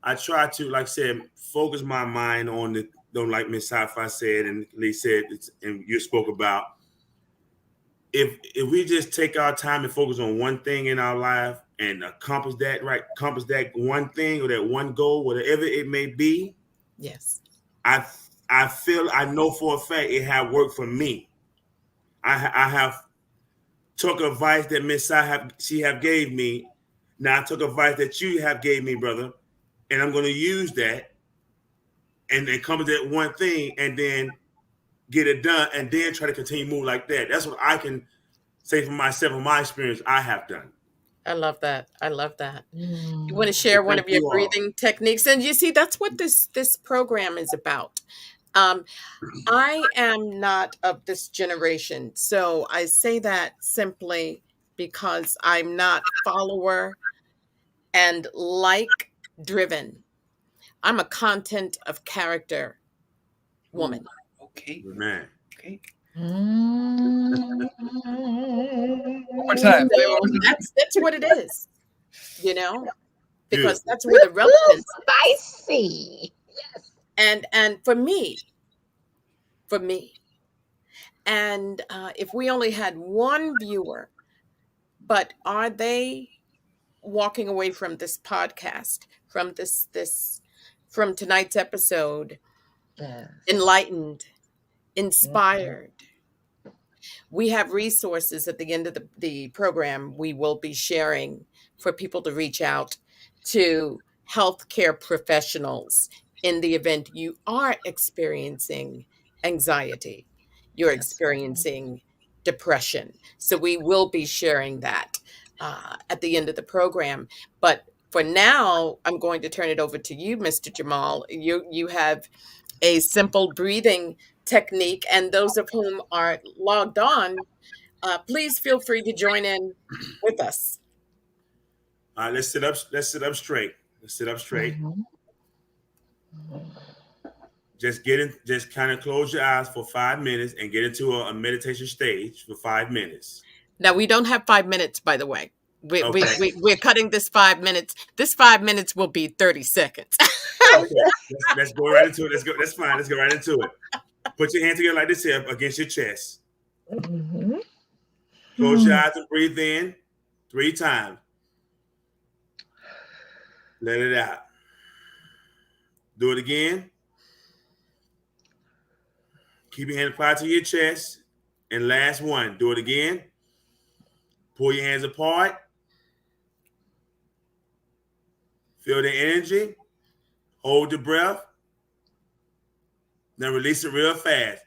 I try to, like I said, focus my mind on like Miss Sci-Fi said and Lee said, and you spoke about. If we just take our time and focus on one thing in our life and accomplish that one thing or that one goal, whatever it may be. Yes. I know for a fact it have worked for me. I have took advice that Miss she have gave me. Now I took advice that you have gave me, brother, and I'm going to use that, and then come to that one thing, and then get it done, and then try to continue to move like that. That's what I can say for myself and my experience I have done. I love that. I love that. Mm. You want to So share one thank of your you all. breathing techniques? And you see, that's what this program is about. Um, I am not of this generation, so I say that simply because I'm not follower and like driven. I'm a content of character woman. Okay. Man. Okay. Mm. One more time. Play So one more time. that's what it is, you know, because Beautiful. that's where the relevance is. Spicy. Yes. And for me, and if we only had one viewer, but are they walking away from this podcast, from this from tonight's episode, Yes. enlightened, Mhm. inspired? We have resources at the end of the program we will be sharing for people to reach out to healthcare professionals in the event you are experiencing anxiety, you're That's right. experiencing depression. So we will be sharing that at the end of the program. But for now, I'm going to turn it over to you, Mr. Jamal. You have a simple breathing technique, and those of whom are logged on, please feel free to join in with us. All right, let's sit up. Let's sit up straight. Let's sit up straight. Mhm. Just get in. Just kind of close your eyes for 5 minutes and get into a meditation stage for 5 minutes. Now, we don't have 5 minutes, by the way. Okay. We're cutting this 5 minutes. This 5 minutes will be 30 seconds. Okay. Let's go right into it. Let's go. That's fine. Let's go right into it. Put your hands together like this here against your chest. Mhm. Close your eyes and breathe in 3 times. Let it out. Do it again. Keep your hand applied to your chest. And last one. Do it again. Pull your hands apart. Feel the energy. Hold the breath. Then release it real fast.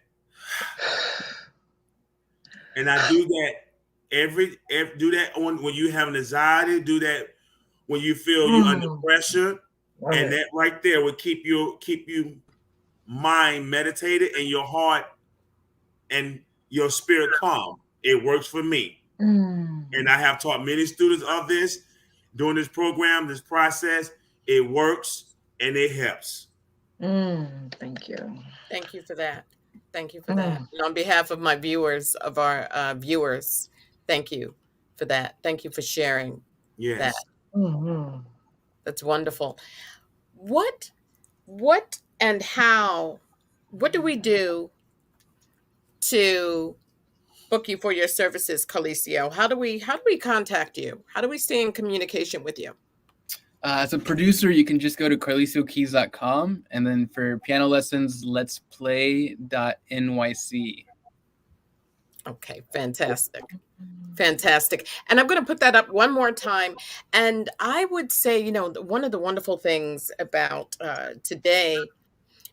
And I do that every do that when you have anxiety. Do that when you feel you under pressure. And that right there will keep you mind meditated and your heart and your spirit calm. It works for me. And I have taught many students of this during this program, this process. It works and it helps. Thank you. Thank you for that. Thank you for that. And on behalf of my viewers, of our viewers, thank you for that. Thank you for sharing Yes. that. Mhm. That's wonderful. What and how, what do we do to book you for your services, Calicio? How do we contact you? How do we stay in communication with you? As a producer, you can just go to carliciokeys.com, and then for piano lessons, let's play.nyc. Okay, fantastic. Fantastic. And I'm going to put that up one more time. And I would say, you know, one of the wonderful things about today,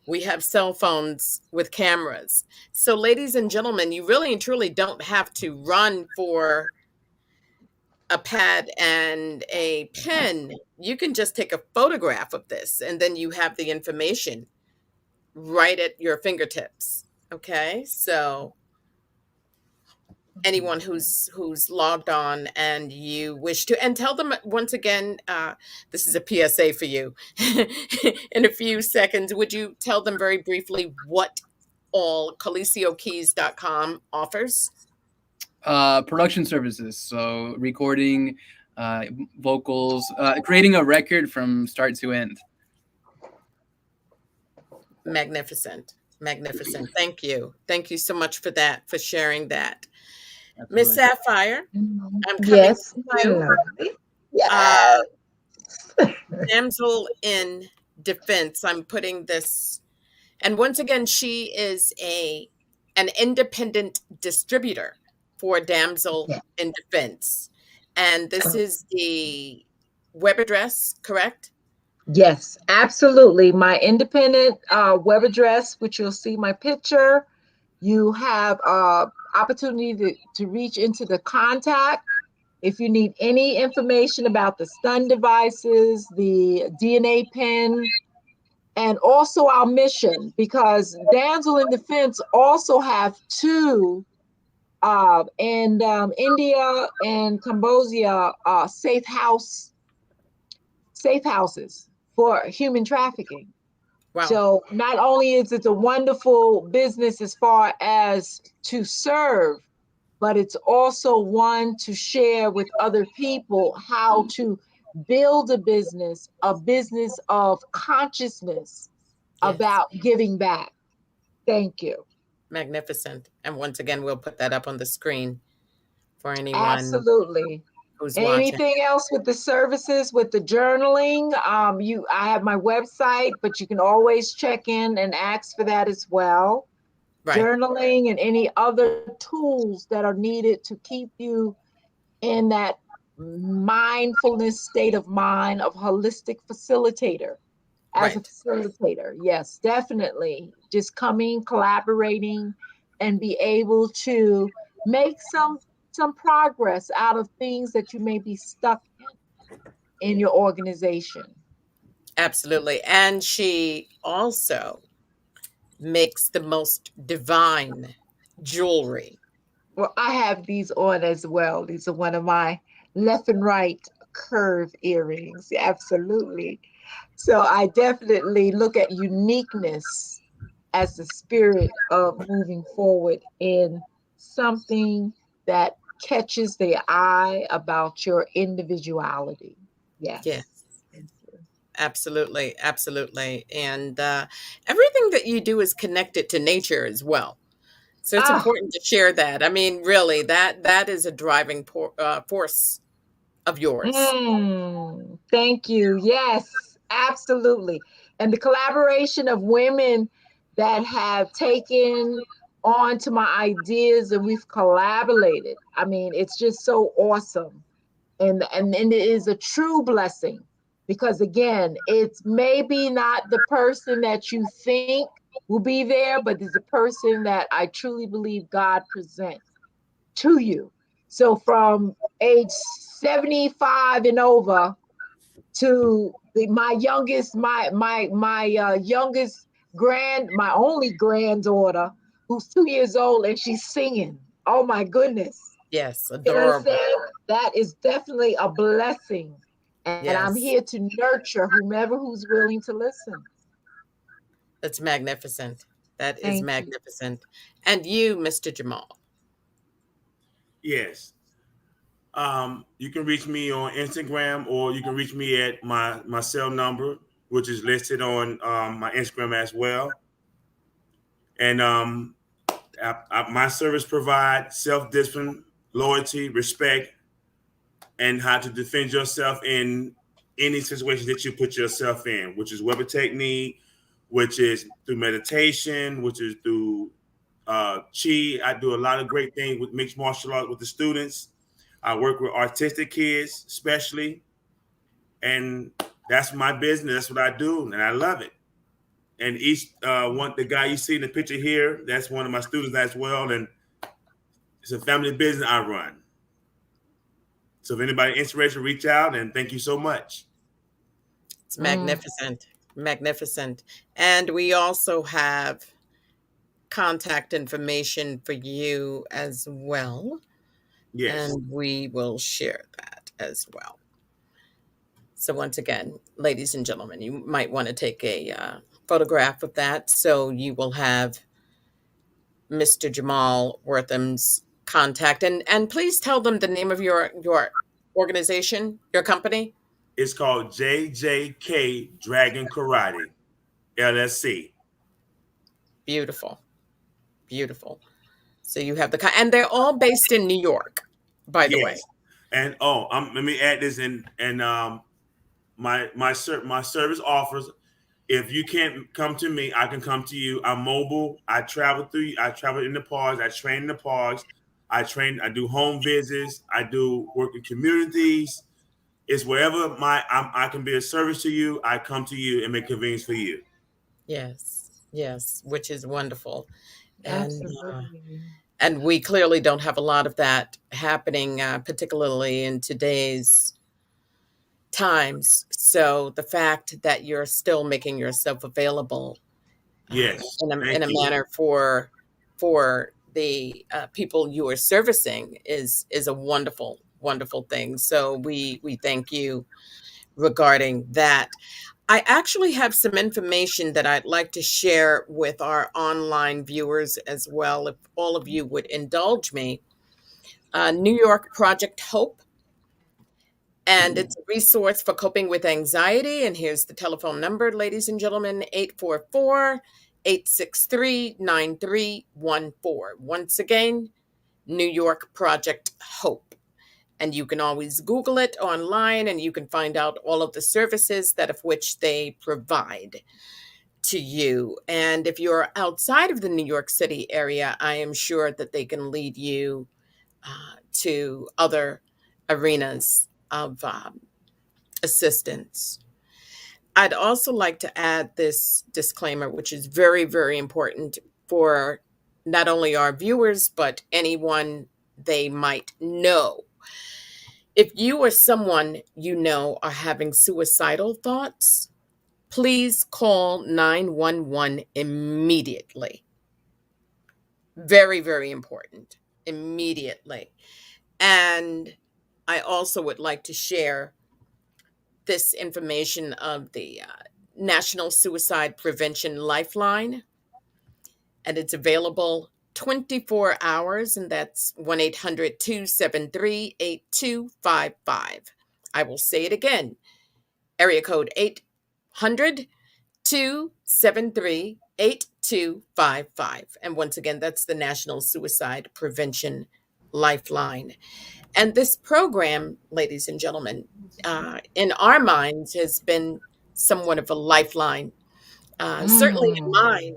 we have cell phones with cameras. So, ladies and gentlemen, you really and truly don't have to run for a pad and a pen. You can just take a photograph of this, and then you have the information right at your fingertips. Okay, so anyone who's logged on and you wish to, and tell them once again, this is a PSA for you. In a few seconds, would you tell them very briefly what all CalicioKeys.com offers? Production services, so recording, vocals, creating a record from start to end. Magnificent. Thank you so much for that, for sharing that. Miss Sapphire, I'm coming Yes, to my you. lovely. Yes. Damsel in defense. I'm putting this, and once again, she is an independent distributor for Damsel in Defense, and this is the web address, correct? Yes, absolutely. My independent web address, which you'll see my picture. You have opportunity to reach into the contact. If you need any information about the stun devices, the DNA pen, and also our mission, because Damsel in Defense also have two in India and Cambodia safe houses for human trafficking. Wow. So not only is it a wonderful business as far as to serve, but it's also one to share with other people how to build a business of consciousness Yes. about giving back. Thank you. Magnificent. And once again, we'll put that up on the screen for anyone Absolutely. who's watching. Anything else with the services, with the journaling? I have my website, but you can always check in and ask for that as well. Right. Journaling and any other tools that are needed to keep you in that mindfulness state of mind of holistic facilitator. As a Right. facilitator, yes, definitely. Just coming, collaborating, and be able to make some progress out of things that you may be stuck in your organization. Absolutely. And she also makes the most divine jewelry. Well, I have these on as well. These are one of my left and right curve earrings. Absolutely. So I definitely look at uniqueness as the spirit of moving forward in something that catches the eye about your individuality. Yes. Yes. Thank you. Absolutely. Absolutely. And everything that you do is connected to nature as well. So it's Ah, important to share that. I mean, really, that is a driving force of yours. thank you. Yes, absolutely. And the collaboration of women that have taken on to my ideas and we've collaborated. I mean, it's just so awesome. And it is a true blessing because again, it's maybe not the person that you think will be there, but it's a person that I truly believe God presents to you. So from age 75 and over to my youngest, my youngest my only granddaughter, who's 2 years old, and she's singing. Oh my goodness! Yes, You understand? adorable. That is definitely a blessing, and I'm here Yes, to nurture whomever who's willing to listen. that's magnificent. That is Thank you. magnificent. And you, Mr. Jamal. Yes. You can reach me on Instagram, or you can reach me at my cell number, which is listed on my Instagram as well. And my service provides self discipline, loyalty, respect, and how to defend yourself in any situation that you put yourself in, which is Weber technique, which is through meditation, which is through chi. I do a lot of great things with mixed martial arts with the students. I work with artistic kids, especially, and that's my business. That's what I do, and I love it. And each one, the guy you see in the picture here, that's one of my students as well, and it's a family business I run. So if anybody interested, reach out, and thank you so much. It's Mm. magnificent. Magnificent. And we also have contact information for you as well. Yes, And we will share that as well. So, once again, ladies and gentlemen, you might want to take a photograph of that so you will have Mr. Jamal Wortham's contact. And please tell them the name of your organization, your company. it's called JJK Dragon Karate LSC. Beautiful. Beautiful. So you have and they're all based in New York, by the way. Yes, and let me add this in, and my service offers. If you can't come to me, I can come to you. I'm mobile. I travel in the parks. I train in the parks. I do home visits. I do work in communities. It's wherever I can be of service to you, I come to you and make convenience for you. Yes, yes, which is wonderful. And Absolutely. and we clearly don't have a lot of that happening, particularly in today's times. So the fact that you're still making yourself available Yes, in thank a you. manner for the people you are servicing is a wonderful wonderful thing. So we thank you regarding that. I actually have some information that I'd like to share with our online viewers as well, if all of you would indulge me. New York Project Hope, and it's a resource for coping with anxiety. And here's the telephone number, ladies and gentlemen, 844-863-9314. Once again, New York Project Hope. And you can always Google it online and you can find out all of the services that of which they provide to you. And if you're outside of the New York City area, I am sure that they can lead you to other arenas of assistance. I'd also like to add this disclaimer, which is very, very important for not only our viewers, but anyone they might know. If you or someone you know are having suicidal thoughts, please call 911 immediately. Very, very important. Immediately. And I also would like to share this information of the National Suicide Prevention Lifeline, and it's available 24 hours, and that's 1-800-273-8255. I will say it again, area code 800-273-8255. And once again, that's the National Suicide Prevention Lifeline. And this program, ladies and gentlemen, in our minds has been somewhat of a lifeline. Certainly in Mm. mine,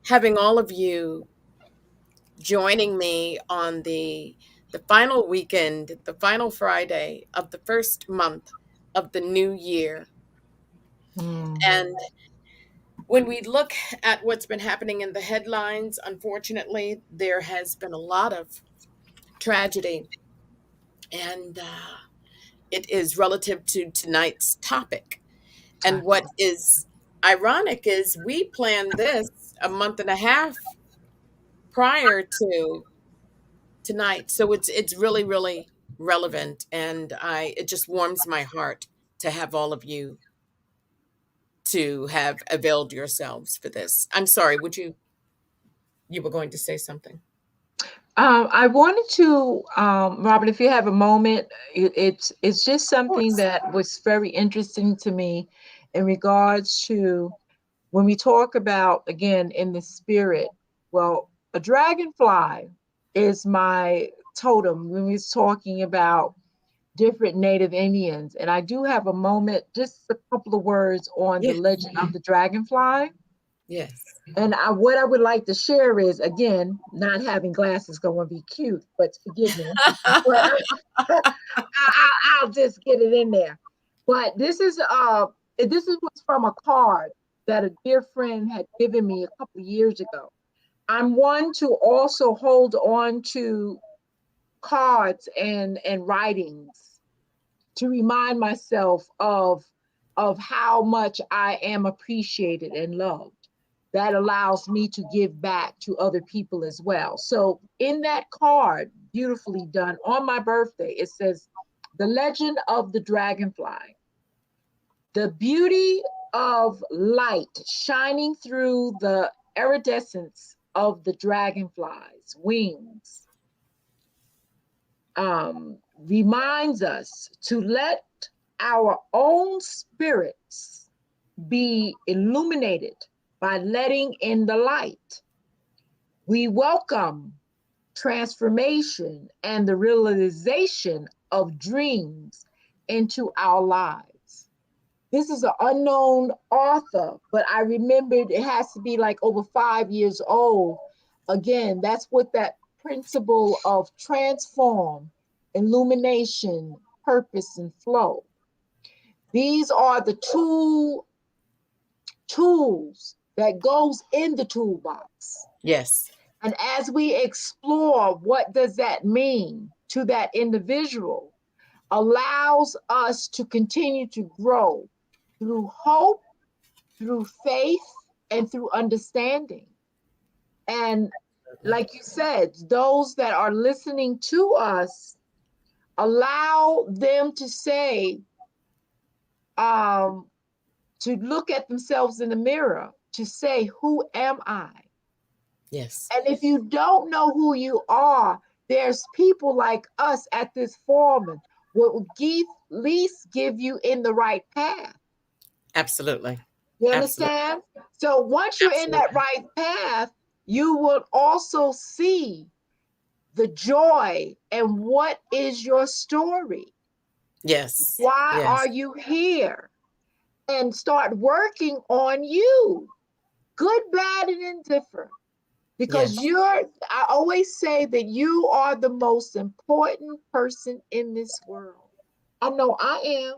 having all of you joining me on the final weekend, the final Friday of the first month of the new year. Mm. And when we look at what's been happening in the headlines, unfortunately, there has been a lot of tragedy. And it is relative to tonight's topic. And what is ironic is we planned this a month and a half prior to tonight. So it's really, really relevant. And it just warms my heart to have all of you to have availed yourselves for this. I'm sorry, you were going to say something? I wanted to, Robert, if you have a moment, it's just Of something course. that was very interesting to me in regards to when we talk about, again, in the spirit. Well, a dragonfly is my totem when we're talking about different Native Indians, and I do have a moment, just a couple of words on the Yes. legend of the dragonfly. Yes. And what I would like to share is, again, not having glasses going to be cute, but forgive me. But I'll just get it in there. But this is what's from a card that a dear friend had given me a couple of years ago. I'm one to also hold on to cards and writings to remind myself of how much I am appreciated and loved. That allows me to give back to other people as well. So in that card, beautifully done on my birthday, it says, "The Legend of the Dragonfly. The beauty of light shining through the iridescence of the dragonfly's wings reminds us to let our own spirits be illuminated by letting in the light. We welcome transformation and the realization of dreams into our lives." This is an unknown author, but I remembered it has to be like over 5 years old. Again, that's what that principle of transform, illumination, purpose, and flow. These are the tools that goes in the toolbox. Yes. And as we explore what does that mean to that individual, allows us to continue to grow through hope, through faith, and through understanding. And like you said, those that are listening to us, allow them to say, to look at themselves in the mirror, to say, who am I? Yes. And if you don't know who you are, there's people like us at this forum will at least give you in the right path. Absolutely. You Absolutely. understand? So once you're in that Absolutely. right path, you will also see the joy and what is your story? Yes. Why are Yes. you here? And start working on you, good, bad, and indifferent. Because Yes. I always say that you are the most important person in this world. I know I am.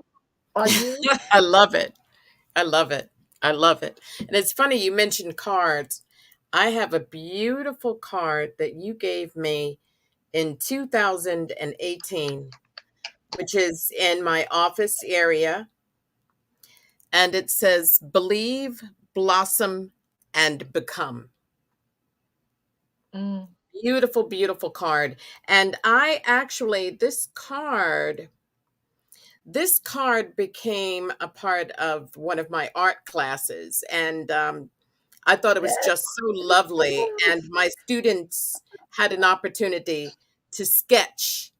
Are you? I love it. I love it. I love it. And it's funny you mentioned cards. I have a beautiful card that you gave me in 2018, which is in my office area. And it says, Believe, Blossom, and Become. Mm. Beautiful, beautiful card. And I actually, this card became a part of one of my art classes. And I thought it was just so lovely. And my students had an opportunity to sketch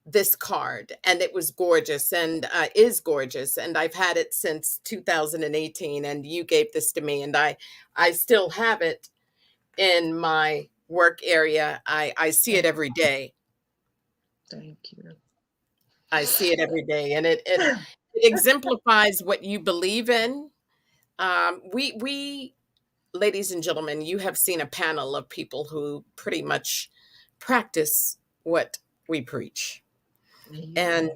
this card, and it was gorgeous and is gorgeous. And I've had it since 2018. And you gave this to me, and I still have it in my work area. I see it every day. Thank you. I see it every day, and it exemplifies what you believe in. We ladies and gentlemen, you have seen a panel of people who pretty much practice what we preach. And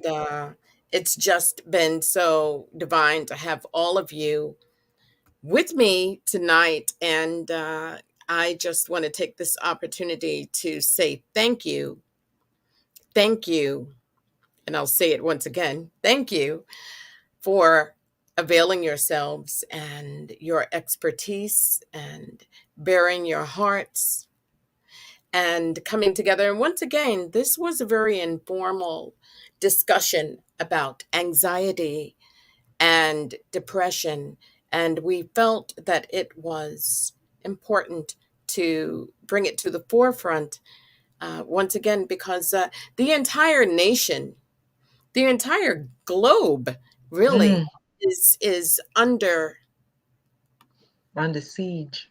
it's just been so divine to have all of you with me tonight. And I just want to take this opportunity to say thank you. Thank you. And I'll say it once again. Thank you for availing yourselves and your expertise and bearing your hearts and coming together. And once again, this was a very informal discussion about anxiety and depression. And we felt that it was important to bring it to the forefront once again, because the entire nation, the entire globe really is under Under siege.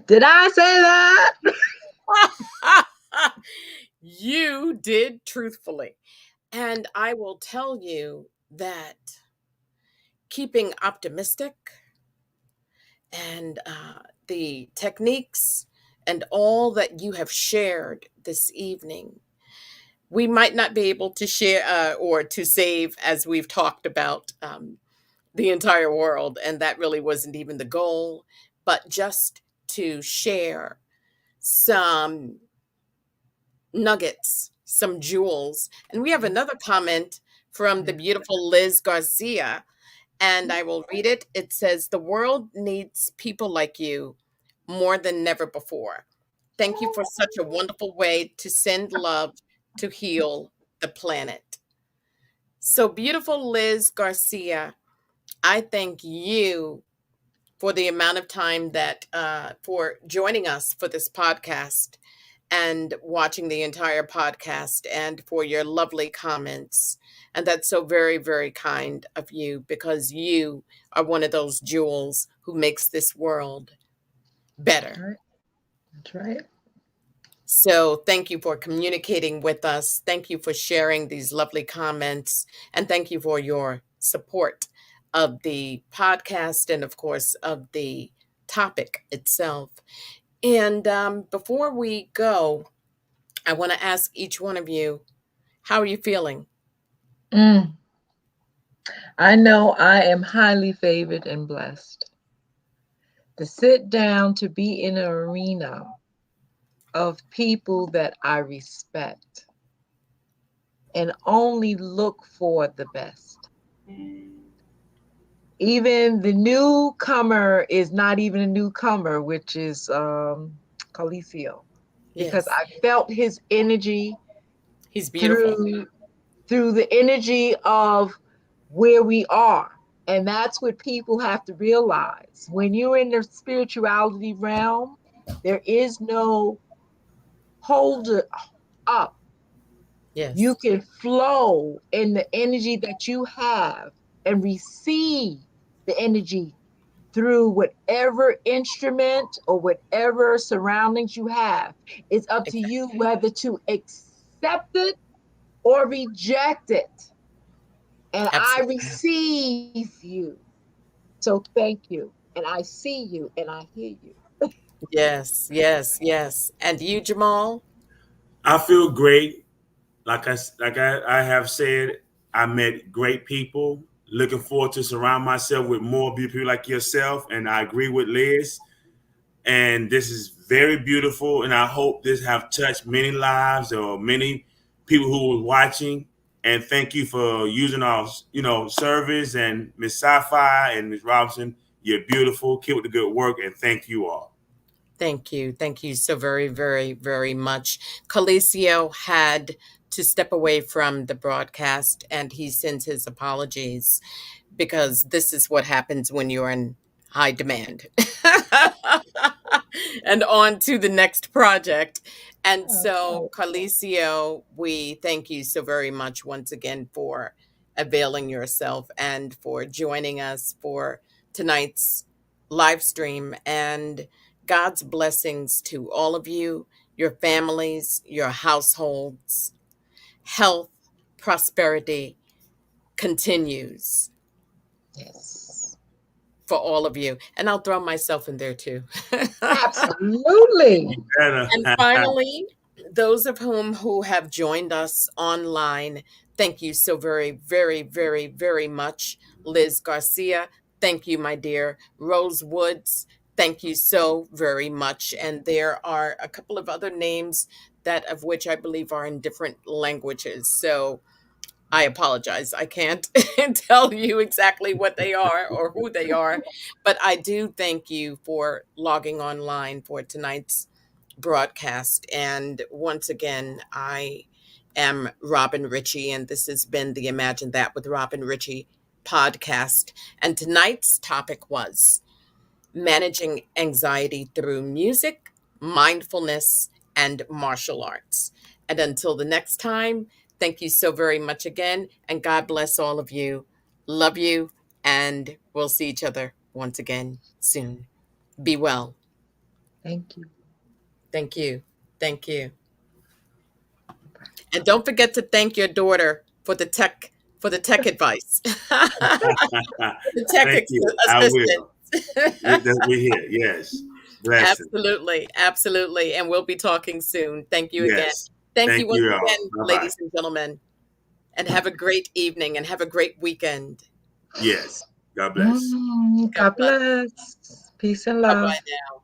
Did I say that? You did truthfully. And I will tell you that keeping optimistic and the techniques and all that you have shared this evening, we might not be able to share or to save, as we've talked about, the entire world. And that really wasn't even the goal, but just to share some nuggets, some jewels. And we have another comment from the beautiful Liz Garcia, and I will read it. It says, The world needs people like you more than never before. Thank you for such a wonderful way to send love to heal the planet. So, beautiful Liz Garcia, I thank you for the amount of time that for joining us for this podcast and watching the entire podcast, and for your lovely comments. And that's so very, very kind of you, because you are one of those jewels who makes this world better. That's right. So thank you for communicating with us. Thank you for sharing these lovely comments. And thank you for your support of the podcast and, of course, of the topic itself. And before we go, I want to ask each one of you, How are you feeling? Mm. I know I am highly favored and blessed to sit down to be in an arena of people that I respect and only look for the best. Even the newcomer is not even a newcomer, which is Calicio, because Yes, I felt his energy he's beautiful. through the energy of where we are. And that's what people have to realize. When you're in the spirituality realm, there is no hold up. You Yes, can flow in the energy that you have and receive the energy through whatever instrument or whatever surroundings you have. It's up to you exactly. whether to accept it or reject it. And I Absolutely. receive you. So thank you. And I see you and I hear you. Yes, yes, yes. And you, Jamal? I feel great. I have said, I met great people. Looking forward to surround myself with more beautiful people like yourself. And I agree with Liz. And this is very beautiful. And I hope this have touched many lives or many people who were watching. And thank you for using our, service. And Miss Sci-Fi and Miss Robinson, you're beautiful. Keep up the good work. And thank you all. Thank you. Thank you so very, very, very much. Calicio had to step away from the broadcast and he sends his apologies because this is what happens when you're in high demand. And on to the next project. And so, Calicio, we thank you so very much once again for availing yourself and for joining us for tonight's live stream. And God's blessings to all of you, your families, your households, health, prosperity continues Yes. for all of you. And I'll throw myself in there too. Absolutely. You better. And finally, those of whom who have joined us online, thank you so very, very, very, very much. Liz Garcia, thank you, my dear. Rose Woods, thank you so very much. And there are a couple of other names that of which I believe are in different languages. So I apologize. I can't tell you exactly what they are or who they are, but I do thank you for logging online for tonight's broadcast. And once again, I am Robin Richie, and this has been the Imagine That with Robin Richie podcast. And tonight's topic was managing anxiety through music, mindfulness, and martial arts. And until the next time, thank you so very much again, and God bless all of you. Love you, and we'll see each other once again soon. Be well. Thank you. Thank you. Thank you. And don't forget to thank your daughter for the tech advice. The tech Thank you. I assistant. will. We're here. Yes. Blessing. Absolutely, absolutely. And we'll be talking soon. Thank you again. Yes. Thank you Thank once you all. again, Bye bye. ladies and gentlemen. And have a great evening and have a great weekend. Yes. God bless. God God bless. bless. Peace and Bye love. bye now.